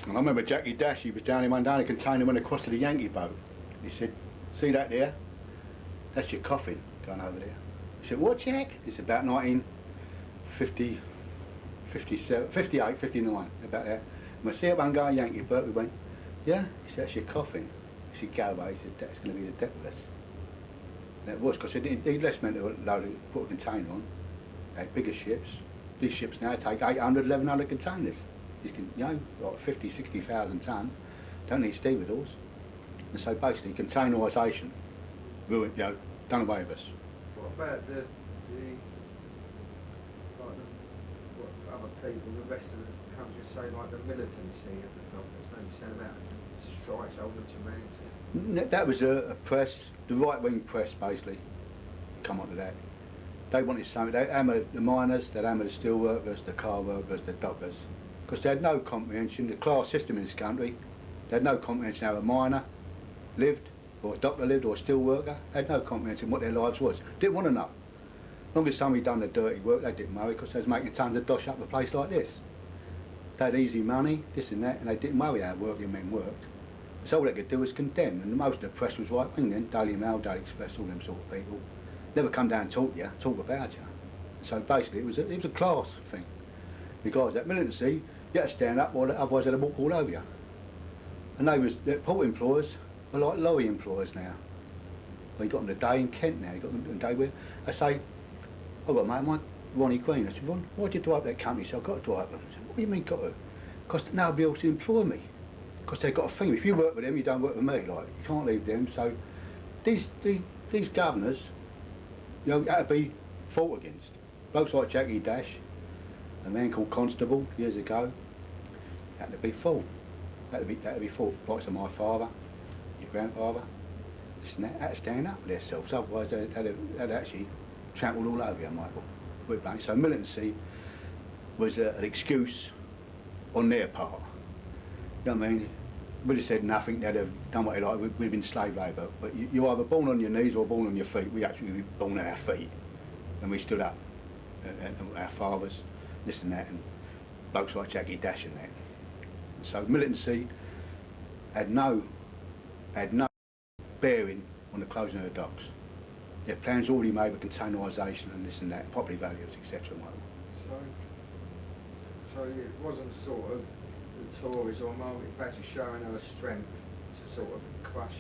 And I remember Jackie Dash, he was down in one day in a container, went across to the Yankee boat. He said, see that there? That's your coffin going over there. He said, what, Jack? It's about 1950, 57, 58, 59, about that. And I see it one guy, Yankee boat, we went, yeah? He said, that's your coffin. He said, go away. He said, that's going to be the death of us. And it was, because he less meant to put a container on. They had bigger ships. These ships now take 800, 1100 containers. You can, you know, like 50, 60,000 tonne. Don't need stevedores. And so basically, containerisation ruined, you know, done away with us. What about the what other people, the rest of the country say, like the militancy of the dock? There's no saying about strikes, holding to man. That was a press, the right-wing press basically, come on to that. They wanted something, they hammered the miners, they hammered the steel workers, the car workers, the dockers, because they had no comprehension, the class system in this country, they had no comprehension how a miner lived, or a docker lived, or a steel worker, they had no comprehension what their lives was. Didn't want to know. As long as somebody done the dirty work, they didn't worry, because they was making tons of dosh up a place like this. They had easy money, this and that, and they didn't worry how working men worked. So all they could do was condemn, and most of the press was right wing then, Daily Mail, Daily Express, all them sort of people. Never come down and talk to you, talk about you. So basically it was a class thing. Because that militancy, you had to stand up, or otherwise they'd walk all over you. And the port employers are like lorry employers now. Well, you got them today in Kent now, you got them today where they say, I've got a mate of mine, Ronnie Queen. I said, Ron, why do you drive that company? He said, I've got to drive them. I said, what do you mean got to? Because nobody else to employ me. Because they've got a thing, if you work with them, you don't work with me, like, you can't leave them. So these governors, you know, had to be fought against. Blokes like Jackie Dash, a man called Constable years ago, had to be fought. Had to be fought. Likes of my father, your grandfather, had to stand up for themselves, otherwise they'd actually trampled all over you, Michael. So militancy was an excuse on their part. You know what I mean? We'd have said nothing, they'd have done what they like, we'd have been slave labour. But you're either born on your knees or born on your feet. We actually were born on our feet. And we stood up. And our fathers, this and that, and blokes like Jackie Dash and that. So militancy had no bearing on the closing of the docks. Their plans already made with containerisation and this and that, property values, etc. So it wasn't sort of the Tories or market factors showing our strength to sort of crush?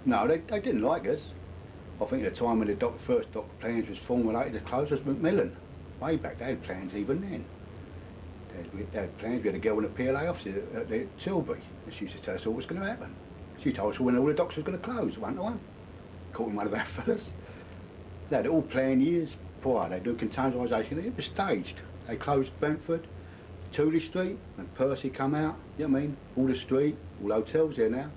No, they didn't like us. I think at the time when the first dock plans was formulated to close us, Macmillan, way back, they had plans even then. They had plans, we had a girl in the PLA office at Tilbury, and she used to tell us all what was going to happen. She told us when all the docks was going to close, one to one. Caught in one of our fellas. They had it all planned years prior. They do containerisation, it was staged. They closed Brentford, Tudor Street, and Percy come out, you know what I mean? All the street, all hotels there now.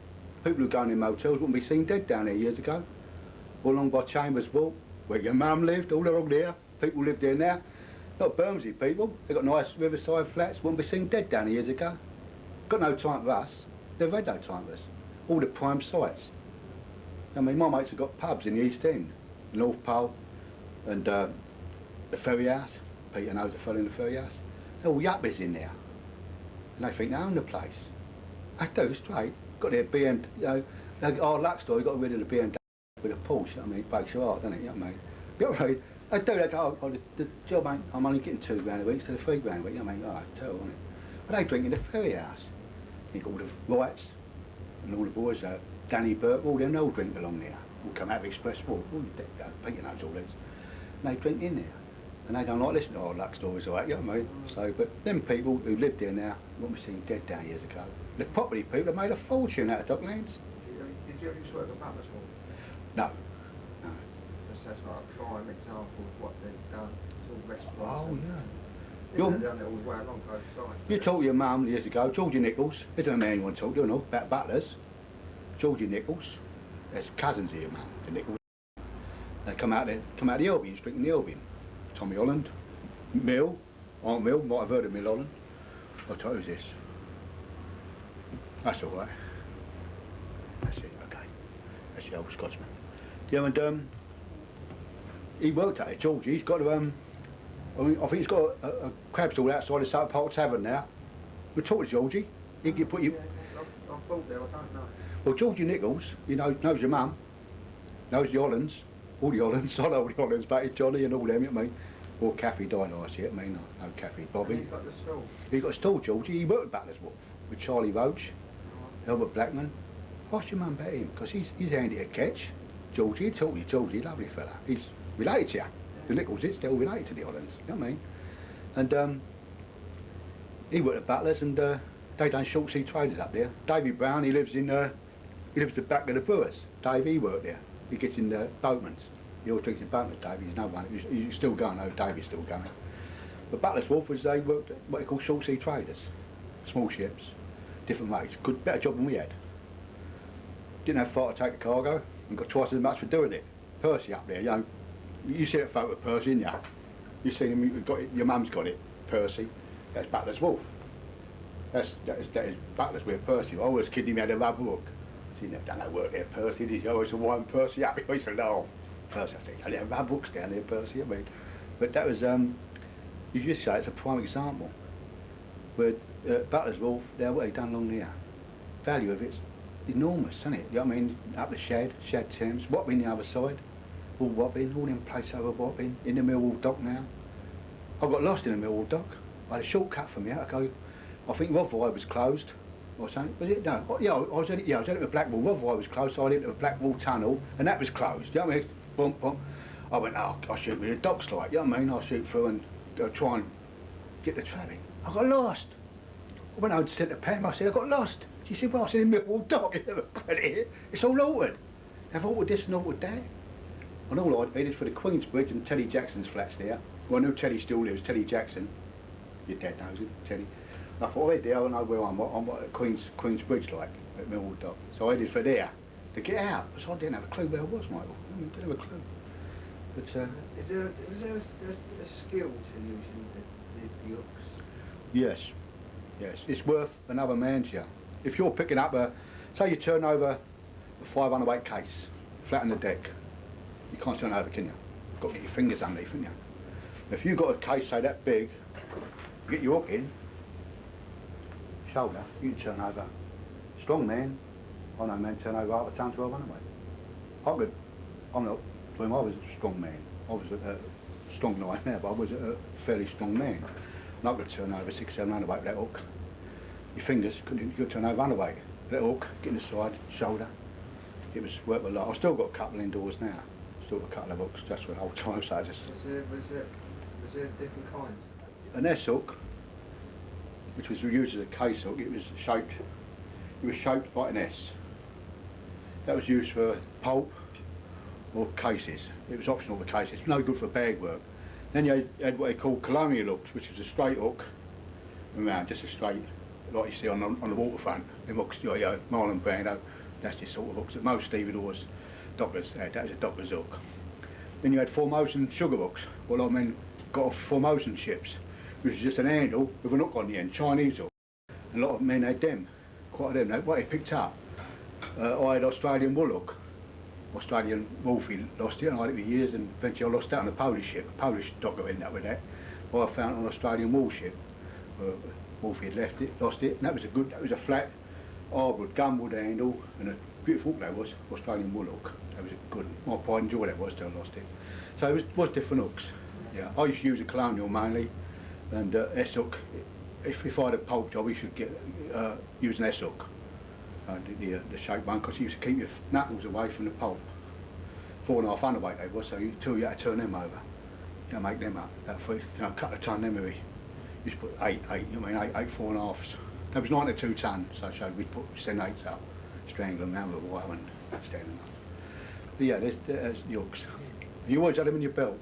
People who go in them hotels wouldn't be seen dead down there years ago. All along by Chambers Walk, where your mum lived, all along there. People live there now. Not Bermondsey people, they got nice riverside flats, wouldn't be seen dead down there years ago. Got no time for us, never had no time for us. All the prime sites. I mean, my mates have got pubs in the East End, North Pole, and the Ferry House. Peter knows the fellow in the Ferry House. They're all yuppies in there. And they think they own the place. They do, straight. Got their BMW, you know, our luck story, got rid of the BMW with a Porsche, I mean, it breaks your heart, doesn't it, you know what I mean? Got rid, They do, they go, oh, the job ain't, I'm only getting £2 a week instead of £3 a week. I mean, oh, terrible, isn't it? But they drink in the ferry house. You got all the Wrights and all the boys, Danny Burke, all them, they all drink along there. All come out of Express Walk, all the Peter knows all this. And they drink in there. And they don't like listening to old luck stories like that, you know what I mean? So, but them people who live there now, what we seen dead down years ago, the property people have made a fortune out of Docklands. Did you ever used to work at Butler's Wall? No. No. That's like a prime example of what they've done. It's all restaurants. Oh, yeah. They've done it all the way along both sides. You talked to your mum years ago, Georgie Nichols, there's a man you want to talk to, you know, about Butlers. Georgie Nichols, there's cousins of your mum, the Nichols. They come out the Albion, drinking the Albion. Tommy Holland, Mill, Aunt Mill, might have heard of Mill Holland. I'll tell you who's this. That's all right. That's it, okay. That's the old Scotsman. Yeah, and he worked at it, Georgie. He's got I mean, I think he's got a crab stall outside the South Park Tavern now. We'll talk to Georgie. He can put you. I've bought there, I don't know. Well, Georgie Nichols, you know, knows your mum, knows the Hollands, all the Hollands, I know all the Hollands, Batty Johnny and all them, you know what I mean? Or Kathy died last year, I mean, no Kathy, Bobby. And he's got the stall. He's got a stall, Georgie. He worked at Butler's Wharf with Charlie Roach, Albert Blackman. Ask your mum about him, because he's handy at catch. Georgie, he told you, Georgie, lovely fella. He's related to you. The Nichols, it's still related to the Hollands, you know what I mean? And he worked at Butler's and they done short sea traders up there. Davy Brown, he lives at the back of the Brewers. Dave, he worked there. He gets in the boatman's. He always drinks in boatman's, Davy. He's no one. He's still going, though. Davy's still going. But Butler's Wharf was, they worked at what they call short sea traders. Small ships, different rates. Better job than we had. Didn't have far to take the cargo and got twice as much for doing it. Percy up there, you know. You see that photo of Percy, didn't you? You seen him, you've got it, your mum's got it, Percy. That's Butler's Wharf. That is Butler's where Percy. I always kidded him, he had a rubber hook. He never done no work there, Percy, did he? I always said, wind Percy up. He said, no. Percy, I said, you have rubber hooks down there, Percy, I mean. But that was, you just say it's a prime example. Where Butler's Wharf, what they done along there. Value of it's enormous, isn't it? You know what I mean? Up the Shad Thames, Wapping the other side. All Wapping, all them places over Wapping, in the Millwall dock now. I got lost in the Millwall dock. I had a shortcut from here. I think Rovoi was closed or something. Was it? No. Yeah, I was at the Blackwall. Rovoi was closed, so I went into the Blackwall tunnel, and that was closed. You know what I mean? Boom, boom. I went, oh, I'll shoot with the docks like. You know what I mean? I'll shoot through and try and get the traffic. I got lost. I went over to Centre Pam. I said, I got lost. She said, well, I said in Millwall dock. You never credit it. It's all altered. They've altered this and altered that. And all I headed for the Queen's Bridge and Teddy Jackson's flats there. Well, I knew Teddy still lives, Teddy Jackson. Your dad knows him, Teddy. And I thought, I head there, I know where I'm at Queen's Bridge like, at Millwall Dock. So I headed for there, to get out. So I didn't have a clue where I was, Michael. I didn't have a clue. But, is there a skill to using the hooks? Yes, yes. It's worth another man's here. If you're picking up say you turn over a 500 case, flat on the deck, you can't turn over, can you? You've got to get your fingers underneath, haven't you? If you've got a case, say, that big, you get your hook in, shoulder, you can turn over. Strong man, I know men turn over half a ton, 1200 weight. I'm not, I was a strong man. I was a strong knife now, but I was a fairly strong man. And I could turn over 600-700 weight with that hook. Your fingers, you could turn over 100 weight. That hook, get in the side, shoulder. It was worth a lot. I've still got a couple indoors now. Still got a couple of hooks, that's what old time says. Was there different kinds? An S hook, which was used as a case hook, it was shaped like an S. That was used for pulp or cases. It was optional for cases, no good for bag work. Then you had what they call colonial hooks, which was a straight hook around, just a straight, like you see on the waterfront. Them hooks, you know, Marlon Brando, that's the sort of hooks that most stevedores, dockers had. That was a docker's hook. Then you had Formosan sugar hooks. Well, I mean, got off Formosan ships, which is just an handle with an hook on the end, Chinese hook. And a lot of men had them, quite a them. What they picked up, I had Australian wool hook. Australian Wolfie lost it, and I had it for years, and eventually I lost that on a Polish ship. A Polish docker ended up with that. Well, I found it on an Australian wool ship. Wolfie had left it, lost it, and that was a flat hardwood gunwood handle, and a beautiful hook that was, Australian wool hook. That was a good, my pride and joy that was till I lost it. So it was different hooks. Yeah, I used to use a colonial mainly, and S hook. If I had a pulp job, you should get use an S hook, the shape one, because you used to keep your knuckles away from the pulp. 4.5 hundredweight they were, so you had to turn them over. You know, make them up. That for, you know, a couple of ton them maybe. You just put eight, you know, I mean, eight 4.5s. That was 92 ton, so we'd send 8s up, strangle them down with a wire and stand them up. But yeah, there's the hooks. You always had them in your belt.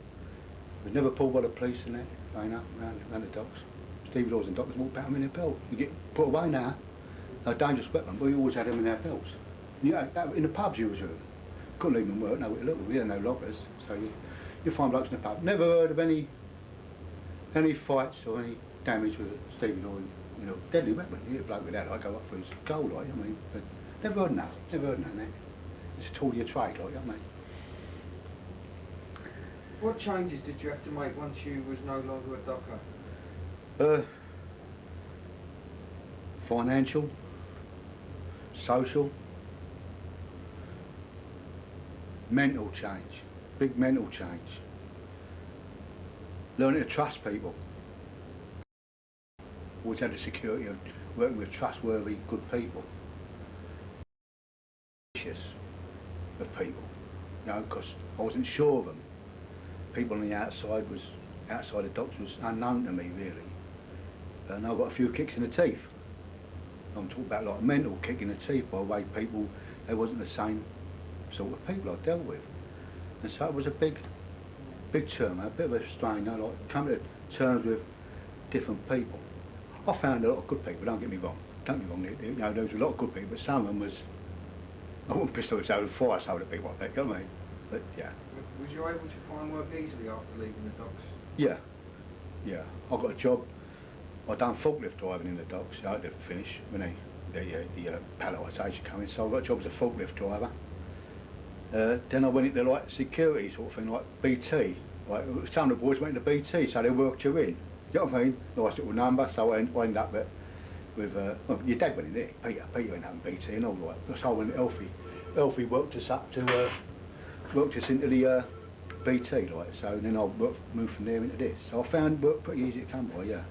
We'd never pulled by the police and that, going up around the docks. Stevedores and dockers walk about them in their belt. You get put away now. They're dangerous weapon, but we always had them in our belts. Yeah, in the pubs you was with them. Couldn't leave them work, no, we had no lockers, so you find blokes in the pub. Never heard of any fights or any damage with a stevedore, you know, deadly weapon. You get a bloke with that, like go up for his goal, like, I mean, but never heard enough, of that. It's a tool of your trade, like, I mean. What changes did you have to make once you was no longer a docker? Financial, social, mental change, big mental change. Learning to trust people. Always had the security of working with trustworthy, good people. Of people, you know, because I wasn't sure of them. People on the outside the docks was unknown to me really, and I got a few kicks in the teeth. I'm talking about like a mental kick in the teeth by the way people, they wasn't the same sort of people I dealt with, and so it was a big term, a bit of a strain. I like coming to terms with different people. I found a lot of good people. Don't get me wrong. You know, there was a lot of good people, but some of them was. I wouldn't piss themselves out of fire, so to people like that, you know what I mean? But yeah. Was you able to find work easily after leaving the docks? Yeah. I got a job. I done forklift driving in the docks. I had to finish when the palletisation came in, so I got a job as a forklift driver. Then I went into like security sort of thing, like BT. Like some of the boys went into BT, so they worked you in. You know what I mean? Nice little number, so I ended up with well, your dad went in there, Peter went up in BT and all that. So I went to Elfie worked us up to worked us into the BT, like, so then I moved from there into this. So I found work pretty easy to come by, yeah.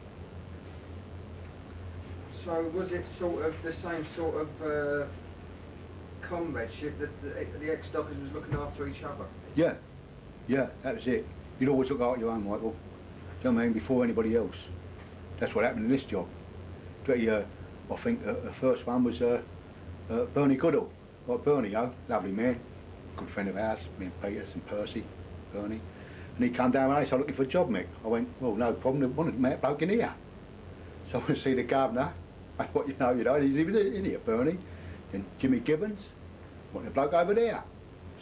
So was it sort of the same sort of comradeship that the ex-dockers was looking after each other? Yeah, that was it. You'd always look after your own, Michael. Do you know what I mean? Before anybody else. That's what happened in this job. I think the first one was Bernie Goodall. Like Bernie, lovely man, good friend of ours, me and Peters and Percy, Bernie. And he come down and I said, looking for a job, Mick. I went, well, no problem, they wanted a bloke in here. So I went to see the governor. That's what you know, he's even in here, Bernie. Then Jimmy Gibbons, wanted a bloke over there.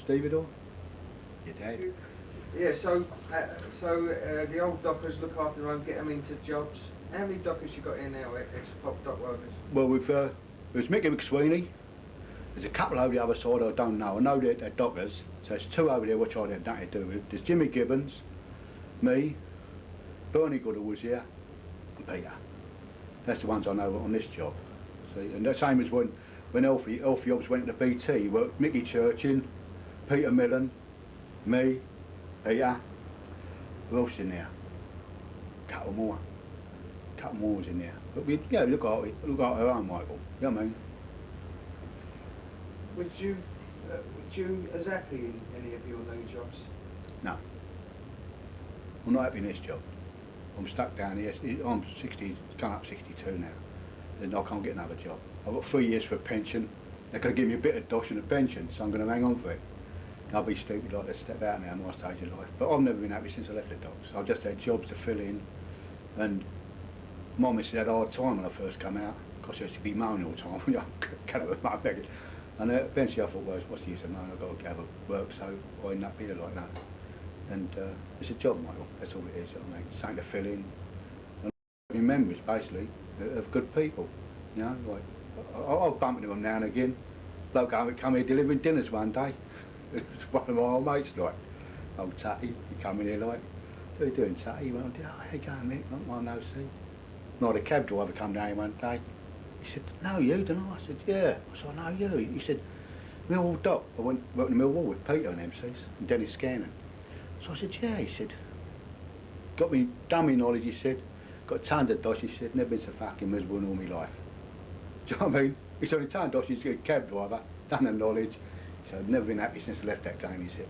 Stevedore, your dad. Yeah, so the old dockers look after their own, get them into jobs. How many dockers you got in now, ex-pop dock workers? Well, there's Micky McSweeney. There's a couple over the other side I don't know. I know they're dockers, so there's 2 over there which I had nothing to do with. There's Jimmy Gibbons, me, Bernie Goodall was here, and Peter. That's the ones I know on this job. See, and the same as when Elfie Hobbs went to BT, he worked Micky Churchin, Peter Millen, me, Peter. Who else in there? Couple more was in there. But we, yeah, look at our own, Michael. You know what I mean? Would you as happy in any of your new jobs? No. I'm not happy in this job. I'm stuck down here. I'm 60, coming up 62 now. And I can't get another job. I've got 3 years for a pension. They're going to give me a bit of dosh and a pension, so I'm going to hang on for it. I'll be stupid like to step out now at my stage of life. But I've never been happy since I left the docks. I've just had jobs to fill in, and my missus had a hard time when I first come out, because she used to be moaning all the time. You know, cut up with my bag. And eventually I thought, well, what's the use of moaning? I've got to have a work, so I ended up here like that. And it's a job, Michael. That's all it is. You know what I mean? Something to fill in. And memories, basically, of good people. You know, like I'll bump into them now and again. Bloke come here delivering dinners one day. It's one of my old mates, like old Tutty. He come in here like, what are you doing, Tutty? He went, oh, how you going, Mick? Not my no see. And I had a cab driver come down here one day. He said, know you, don't I? I said, yeah. I said, I know you. He said, Millwall Dock. I went worked in Millwall with Peter and MCs and Dennis Scannon. So I said, yeah, he said. Got me dummy knowledge, he said. Got tons of dosh, he said. Never been so fucking miserable in all my life. Do you know what I mean? He said, tons of dosh, he's a cab driver, done the knowledge. He said, I've never been happy since I left that game, he said.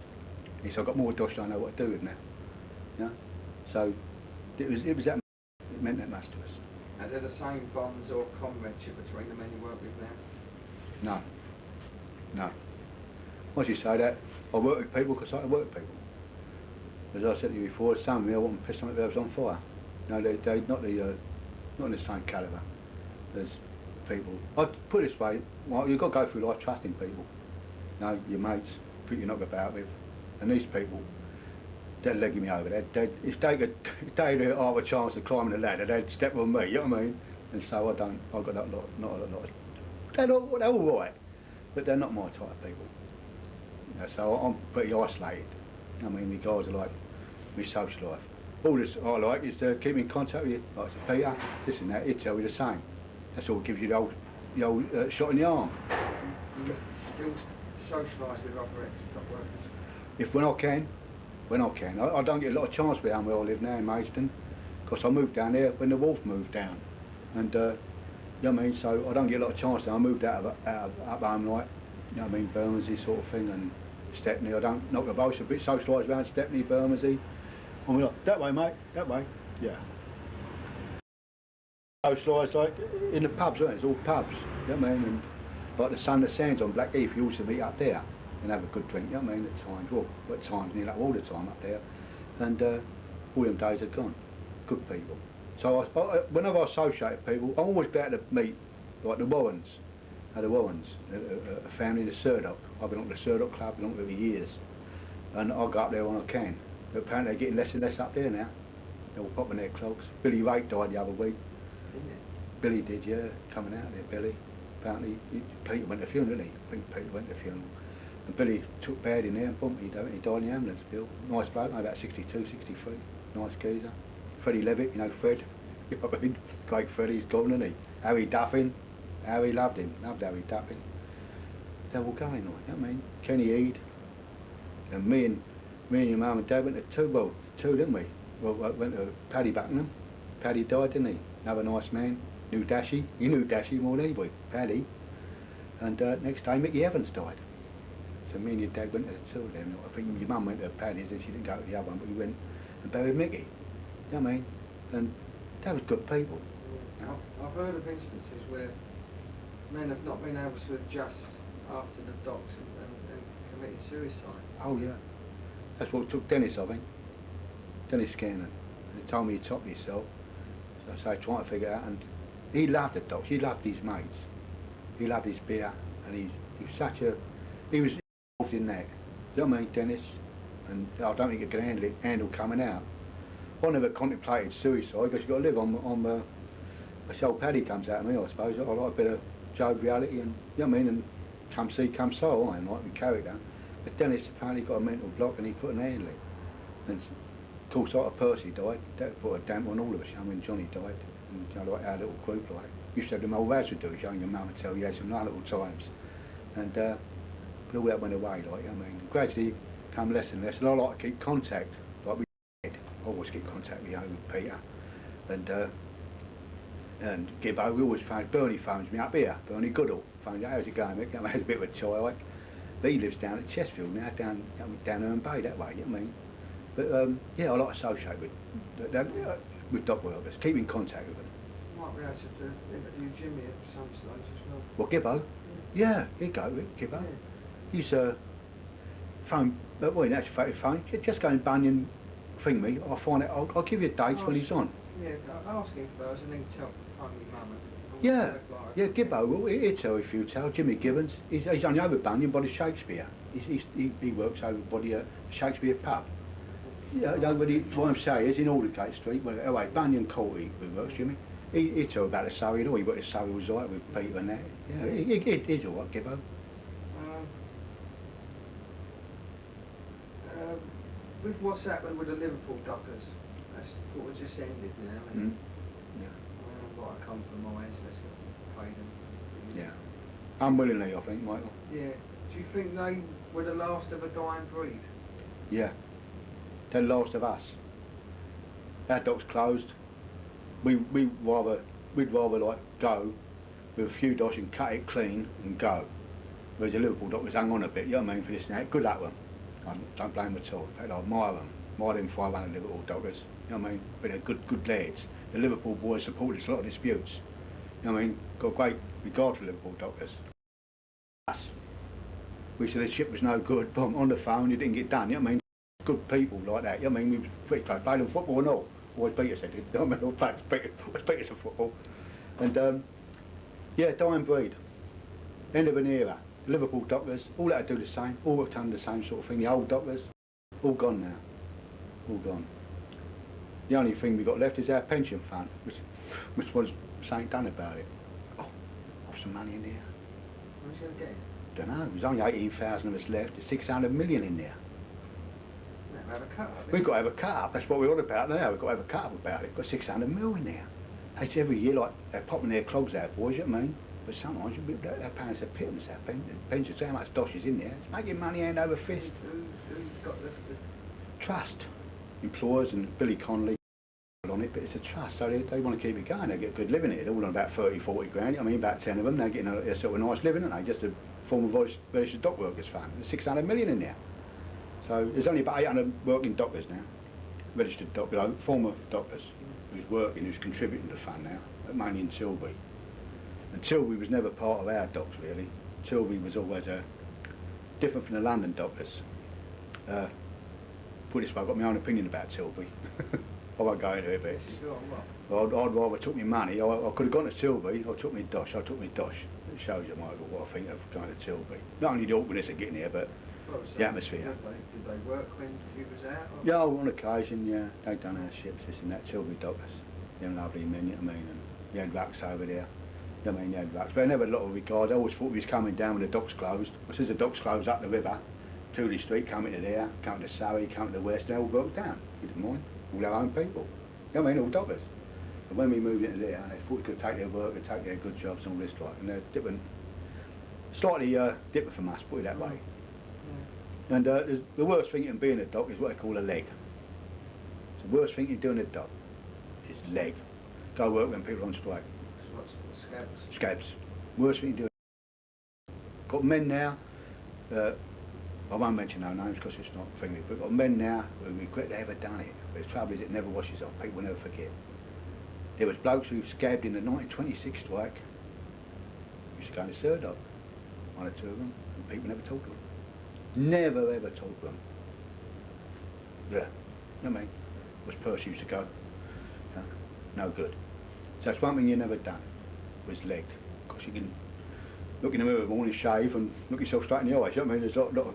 He said, I've got more dosh than I know what to do with now. You know? So, it was that, it meant that much to us. Are there the same bonds or comradeship between the men you work with now? No. No. Once you say that, I work with people because I work with people. As I said to you before, some of me I want to piss something that was on fire. No, they're not in the same calibre as people. I'd put it this way, well, you've got to go through life trusting people. You know, your mates, people you're not about with, and these people, they're legging me over. If they had half a chance of climbing the ladder, they'd step on me, you know what I mean? And so I've got not a lot of, they're all right, but they're not my type of people. You know, so I'm pretty isolated. I mean, my guys are like my social life. All this I like is to keep in contact with you. Like Peter, this and that, he'd tell you the same. That's all gives you the old shot in the arm. You still socialise with other ex-dockworkers? If when I can. I don't get a lot of chance down where I live now in Maidstone, because I moved down there when the Wolf moved down. And, you know what I mean, so I don't get a lot of chance now. I moved out of up home like, you know what I mean, Bermondsey sort of thing, and Stepney. I don't knock the boat, a bit socialised around Stepney, Bermondsey. I mean, like, that way, mate, that way, yeah. Socialised like in the pubs, right? It's all pubs, you know what I mean? And like the Sun that Sands on Blackheath, you also meet up there and have a good drink, you know what I mean, at times. Well, at times, nearly all the time up there. And all them days are gone. Good people. So whenever I associate with people, I'm always glad to meet, like the Warrens. The Warrens, a family, the Surdock. I've been on the Surdock Club, been on it for years. And I go up there when I can. But apparently they're getting less and less up there now. They're all popping their clogs. Billy Rake died the other week. Didn't it? Billy did, yeah, coming out there, Billy. Apparently, Peter went to the funeral, didn't he? I think Peter went to the funeral. And Billy took bad in there and bumped, he died in the ambulance, Bill. Nice bloke, about 62, 63, nice geezer. Freddie Levitt, you know Fred? You know what I mean? Great Fred, he's gone, isn't he? Harry Duffin, Harry loved him, loved Harry Duffin. They're all going, like, you know what I mean? Kenny Eade. And me and your mum and dad went to two, didn't we? Well, went to Paddy Buckingham. Paddy died, didn't he? Another nice man. Knew Dashy. He knew Dashy more than anybody. Paddy. And next day, Micky Evans died. So me and your dad went to the two of them. I think your mum went to Paddy's and she didn't go to the other one, but we went and buried Micky. You know what I mean? And they was good people. I've heard of instances where men have not been able to adjust after the docks and committed suicide. Oh yeah. That's what took Dennis, I think. Dennis Scanlon. He told me he topped himself. So I trying to figure it out, and he loved the docks, he loved his mates. He loved his beer, and he was involved in that. You know what I mean, Dennis? And I don't think he could handle coming out. I never contemplated suicide, because you've got to live on so Paddy comes out of me, I suppose. I like a bit of joviality, and you know what I mean, and come see, come so, I like my character. But Dennis apparently got a mental block and he couldn't handle it. And of course, after Percy died, that put a damper on all of us, you know, when Johnny died. And you know, like our little group, like, used to have them old lads would do it, showing your mum and tell you had some nice little times. And but all that went away, like, you know what I mean. Gradually come less and less, and I like to keep contact, like we did. I always keep contact with, you know, with Peter. And Gibbo, we always phone, Bernie phones me up here, Bernie Goodall, phones, how's it going, Mick? He's a bit of a child. But he lives down at Chesterfield now, down Herne Bay that way, you know what I mean? But yeah, I like to associate with dock workers, keep in contact with them. You might be able to interview Jimmy at some stage as well. Well, Gibbo? Yeah, he'd go with Gibbo. Yeah. He's phone, well, in actual fact, phone, just go and Bunyan thing me, I'll find it, I'll give you dates when he's on. Yeah, ask him first and then tell your mum. Yeah, Gibbo, he'll tell if you tell. Jimmy Gibbons, he's only over Bunyan by the Shakespeare. He works over by the Shakespeare pub. Yeah, what I'm saying is in Aldergate Street, well, Bunyan Court he works, Jimmy. He'd tell about the Surrey and all, what the Surrey was like with Peter and that. Yeah, he's all right, Gibbo. With what's happened with the Liverpool Dockers, that's what was just ended now. And like a compromise, that's what paid them. Yeah. Unwillingly, I think, Michael. Yeah. Do you think they were the last of a dying breed? Yeah. They're the last of us. Our dock's closed. We'd rather like go with a few dosh and cut it clean and go. Whereas the Liverpool dockers hang on a bit, you know what I mean, for this and that. Good luck with them. I don't blame them at all. In fact, I admire them. Admire them 500 Liverpool dockers. You know what I mean? But they're good lads. The Liverpool boys supported us a lot of disputes. You know what I mean? Got great regard for Liverpool dockers. Us. We said the ship was no good, but on the phone it didn't get done, you know what I mean? Good people like that, you know what I mean? We was pretty close, played on football and all. Always beat us, they did. You know what I mean? Always beat us at football. And yeah, dying breed. End of an era. The Liverpool dockers, all that do the same, all worked under the same sort of thing. The old dockers, all gone now. All gone. The only thing we got left is our pension fund, which was something done about it. Oh, some money in there. What's it getting? Don't know, there's only 18,000 of us left, there's 600 million in there. Have a cut up. We've got to have a cut up, that's what we're on about now, we've got to have a cut up about it. We've got 600 mil in there. It's every year like they're popping their clogs out, boys, you know what I mean? But sometimes they're paying us a pittance, our pensions, how much dosh is in there. It's making money hand over fist. Who's got the Trust. Employers and Billy Connolly on it, but it's a trust, so they want to keep it going. They get good living in it. They're all on about 30, 40 grand, I mean about 10 of them, they're getting a sort of nice living, aren't they? Just a former registered dock workers fund. There's 600 million in there. So there's only about 800 working dockers now, registered dockers, former dockers, who's working, who's contributing to the fund now, mainly in Tilbury. And Tilbury was never part of our docks really. Tilbury was always different from the London dockers. Put it this way, I've got my own opinion about Tilbury. I won't go into it, but I'd rather took me money. I could have gone to Tilbury, I took me dosh. It shows you, Michael, what I think of going to Tilbury. Not only the awkwardness of getting here, but the atmosphere. Did they work when you was out? Or? Yeah, on occasion, yeah. They'd done our ships, this and that, Tilbury dockers. Them lovely men, you know what I mean? And you had rucks over there. You know what I mean, you had rucks. But I never had a lot of regard. I always thought we was coming down when the docks closed. As soon as the docks closed up the river, Tudor Street, coming to there, coming to Surrey, coming to West, they all broke down. We didn't mind. All our own people. You know what I mean, all dockers. And when we moved into there, they thought we could take their work and take their good jobs and all this like. And they're different, slightly different from us, put it that way. And the worst thing in being a dock is what they call a leg. It's the worst thing you do in a dock is leg. Go work when people are on strike. So what's Scabs? Scabs. Worst thing you do. Got men now, I won't mention no names because it's not friendly, but got men now who regret they ever done it. But the trouble is it never washes off, people never forget. There was blokes who scabbed in the 1926 strike, used to go in the third dock, one or two of them, and people never talked to them. Never ever talked to them. Yeah, you know what I mean? Was Percy used to go, no good. So that's one thing you never done, was legged. Because you can look in the mirror in the morning, shave and look yourself straight in the eyes, you know what I mean? There's a lot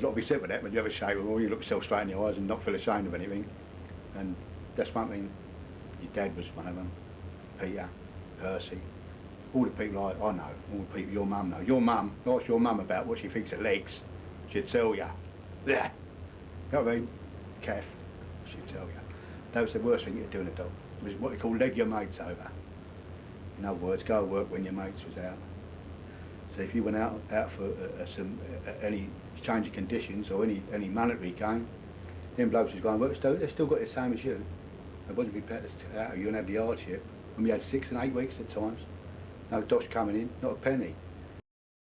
to be said with that, when you have a shave in the morning, you look yourself straight in the eyes and not feel ashamed of anything. And that's one thing, your dad was one of them, Peter, Percy, all the people I know, all the people your mum know. Your mum, ask your mum about what she thinks of legs, she'd tell you. Yeah. You know what I mean? Calf, she'd tell you. That was the worst thing you could do in a dog. It was what they call leg your mates over. In other words, go to work when your mates was out. So if you went out for any change of conditions or any monetary gain, them blokes was going to work, they still got the same as you. They wouldn't be better out of you and have the hardship. And we had 6 and 8 weeks at times. No dosh coming in, not a penny.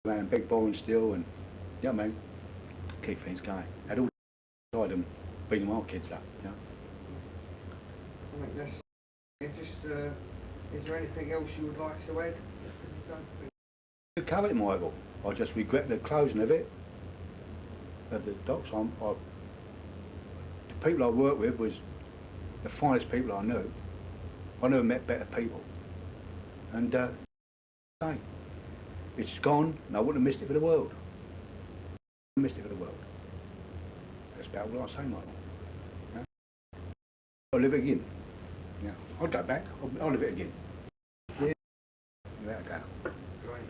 Around big boring still and, you know what I mean? Keep things going. Had all side them beating our kids up, you know? I think that's just, is there anything else you would like to add? You covered it, Michael. I just regret the closing of it, of the docks. The people I worked with was the finest people I knew. I never met better people. And it's gone, and I wouldn't have missed it for the world. I missed it for the world. That's about what I say, Michael. Yeah? I'll live it again. Yeah. I'll go back. I'll live it again. Yeah. Without a doubt. Great.